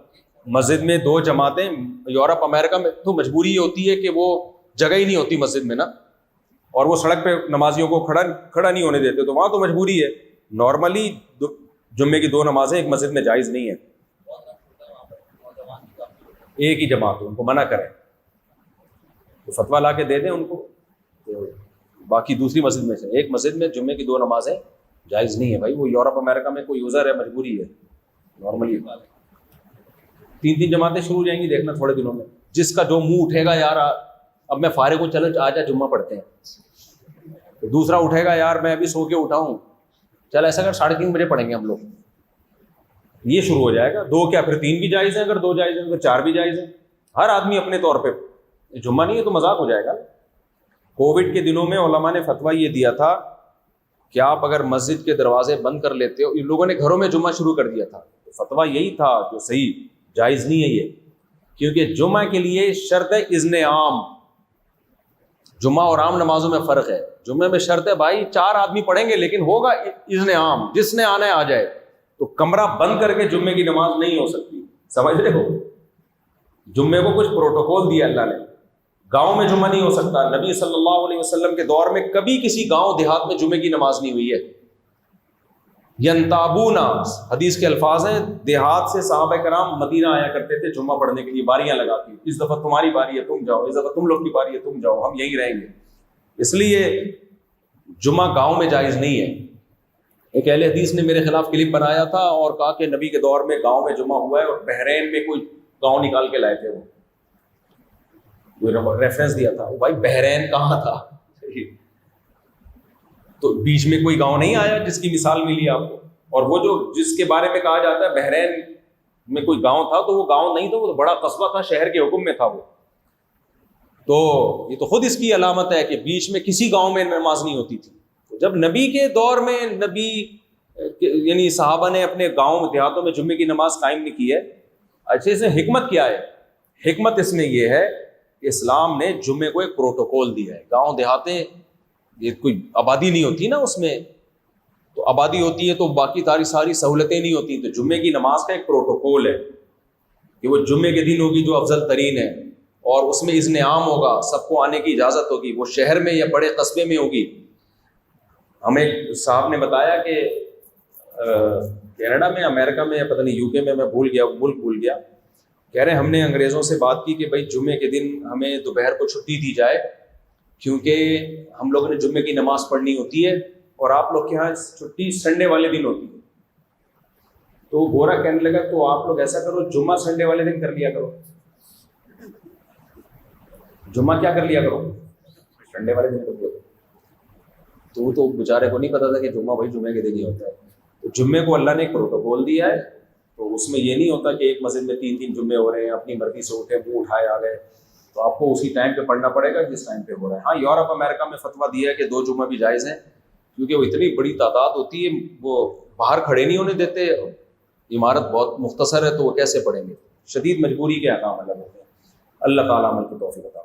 S2: مسجد میں 2 جماعتیں, یورپ امریکہ میں تو مجبوری یہ ہوتی ہے کہ وہ جگہ ہی نہیں ہوتی مسجد میں نا, اور وہ سڑک پہ نمازیوں کو کھڑا نہیں ہونے دیتے, تو وہاں تو مجبوری ہے. نارملی جمعے کی 2 نمازیں ایک مسجد میں جائز نہیں ہے. ایک ہی جماعت ہو, ان کو منع کریں, تو فتویٰ لا کے دے دیں ان کو, تو باقی دوسری مسجد میں سے ایک مسجد میں جمعے کی 2 نمازیں جائز نہیں ہے بھائی. وہ یورپ امریکہ میں کوئی عذر ہے, مجبوری ہے. نارملی 3 جماعتیں شروع ہو جائیں گی, دیکھنا تھوڑے دنوں میں. جس کا جو منہ اٹھے گا, یار اب میں فارغ ہوں, چلو آ جا جمعہ پڑھتے ہیں. دوسرا اٹھے گا, یار میں ابھی سو کے اٹھا ہوں, چل ایسا اگر 3:30 بجے پڑھیں گے ہم لوگ. یہ شروع ہو جائے گا. 2 کیا, پھر 3 بھی جائز ہیں, اگر 2 جائز ہیں, اگر 4 بھی جائز ہیں. ہر آدمی اپنے طور پہ. جمعہ نہیں ہے تو مذاق ہو جائے گا. کووڈ کے دنوں میں علماء نے فتویٰ یہ دیا تھا کہ آپ اگر مسجد کے دروازے بند کر لیتے ہو, ان لوگوں نے گھروں میں جمعہ شروع کر دیا تھا, تو فتویٰ یہی تھا جو صحیح, جائز نہیں ہے یہ, کیونکہ جمعہ کے لیے شرط ہے اذن عام. جمعہ اور عام نمازوں میں فرق ہے. جمعے میں شرط ہے بھائی 4 آدمی پڑھیں گے, لیکن ہوگا اذن عام, جس نے آنا ہے آ جائے. تو کمرہ بند کر کے جمعے کی نماز نہیں ہو سکتی, سمجھ رہے ہو. جمعے کو کچھ پروٹوکول دیا اللہ نے. گاؤں میں جمعہ نہیں ہو سکتا. نبی صلی اللہ علیہ وسلم کے دور میں کبھی کسی گاؤں دیہات میں جمعے کی نماز نہیں ہوئی ہے. ینتابونا حدیث کے الفاظ ہیں, دیہات سے صحابہ کرام مدینہ آیا کرتے تھے جمعہ پڑھنے کے لیے, باریاں لگا کے, اس دفعہ تمہاری باری ہے تم جاؤ, اس دفعہ تم لوگ کی باری ہے تم جاؤ, ہم یہیں رہیں گے. اس لیے جمعہ گاؤں میں جائز نہیں ہے. ایک اہل حدیث نے میرے خلاف کلپ بنایا تھا اور کہا کہ نبی کے دور میں گاؤں میں جمعہ ہوا ہے, اور بحرین میں کوئی گاؤں نکال کے لائے تھے, وہ ریفرنس دیا تھا. بھائی بحرین کہاں تھا؟ تو بیچ میں کوئی گاؤں نہیں آیا جس کی مثال ملی آپ کو. اور وہ جو جس کے بارے میں کہا جاتا ہے بحرین میں کوئی گاؤں تھا, تو وہ گاؤں نہیں تھا, وہ بڑا قصبہ تھا, شہر کے حکم میں تھا وہ. تو یہ تو خود اس کی علامت ہے کہ بیچ میں کسی گاؤں میں نماز نہیں ہوتی تھی. جب نبی کے دور میں نبی یعنی صحابہ نے اپنے گاؤں دیہاتوں میں جمعے کی نماز قائم نہیں کی ہے. اچھے سے حکمت کیا ہے؟ حکمت اس میں یہ ہے کہ اسلام نے جمعے کو ایک پروٹوکول دیا ہے. گاؤں دیہاتیں یہ کوئی آبادی نہیں ہوتی نا, اس میں تو آبادی ہوتی ہے تو باقی ساری سہولتیں نہیں ہوتی. تو جمعے کی نماز کا ایک پروٹوکول ہے کہ وہ جمعے کے دن ہوگی جو افضل ترین ہے, اور اس میں اذن عام ہوگا, سب کو آنے کی اجازت ہوگی. وہ شہر میں یا بڑے قصبے میں ہوگی. ہمیں صاحب نے بتایا کہ کینیڈا میں, امریکہ میں, پتہ نہیں UK میں, میں بھول گیا, ملک بھول گیا, کہہ رہے ہیں ہم نے انگریزوں سے بات کی کہ بھائی جمعے کے دن ہمیں دوپہر کو چھٹی دی جائے, کیونکہ ہم لوگوں نے جمعے کی نماز پڑھنی ہوتی ہے
S3: اور آپ لوگ کے یہاں چھٹی سنڈے والے دن ہوتی ہے. تو گورا کہنے لگا تو آپ لوگ ایسا کرو جمعہ سنڈے والے دن کر لیا کرو. جمعہ کیا کر لیا کرو؟ سنڈے والے دن کر لیا. تو بیچارے کو نہیں پتا تھا کہ جمعہ بھائی جمعے کے دن ہی ہوتا ہے. تو جمعے کو اللہ نے ایک پروٹوکول دیا ہے, تو اس میں یہ نہیں ہوتا کہ ایک مسجد میں 3 جمعے ہو رہے ہیں, اپنی مرضی سے اٹھے منہ اٹھائے آ گئے. تو آپ کو اسی ٹائم پہ پڑھنا پڑے گا جس ٹائم پہ ہو رہا ہے. ہاں یورپ امریکہ میں فتویٰ دیا ہے کہ 2 جمعہ بھی جائز ہیں, کیونکہ وہ اتنی بڑی تعداد ہوتی ہے, وہ باہر کھڑے نہیں ہونے دیتے, عمارت بہت مختصر ہے, تو وہ کیسے پڑھیں گے؟ شدید مجبوری کے احکام الگ ہوتے ہیں. اللہ تعالیٰ عمل کی توفیق عطا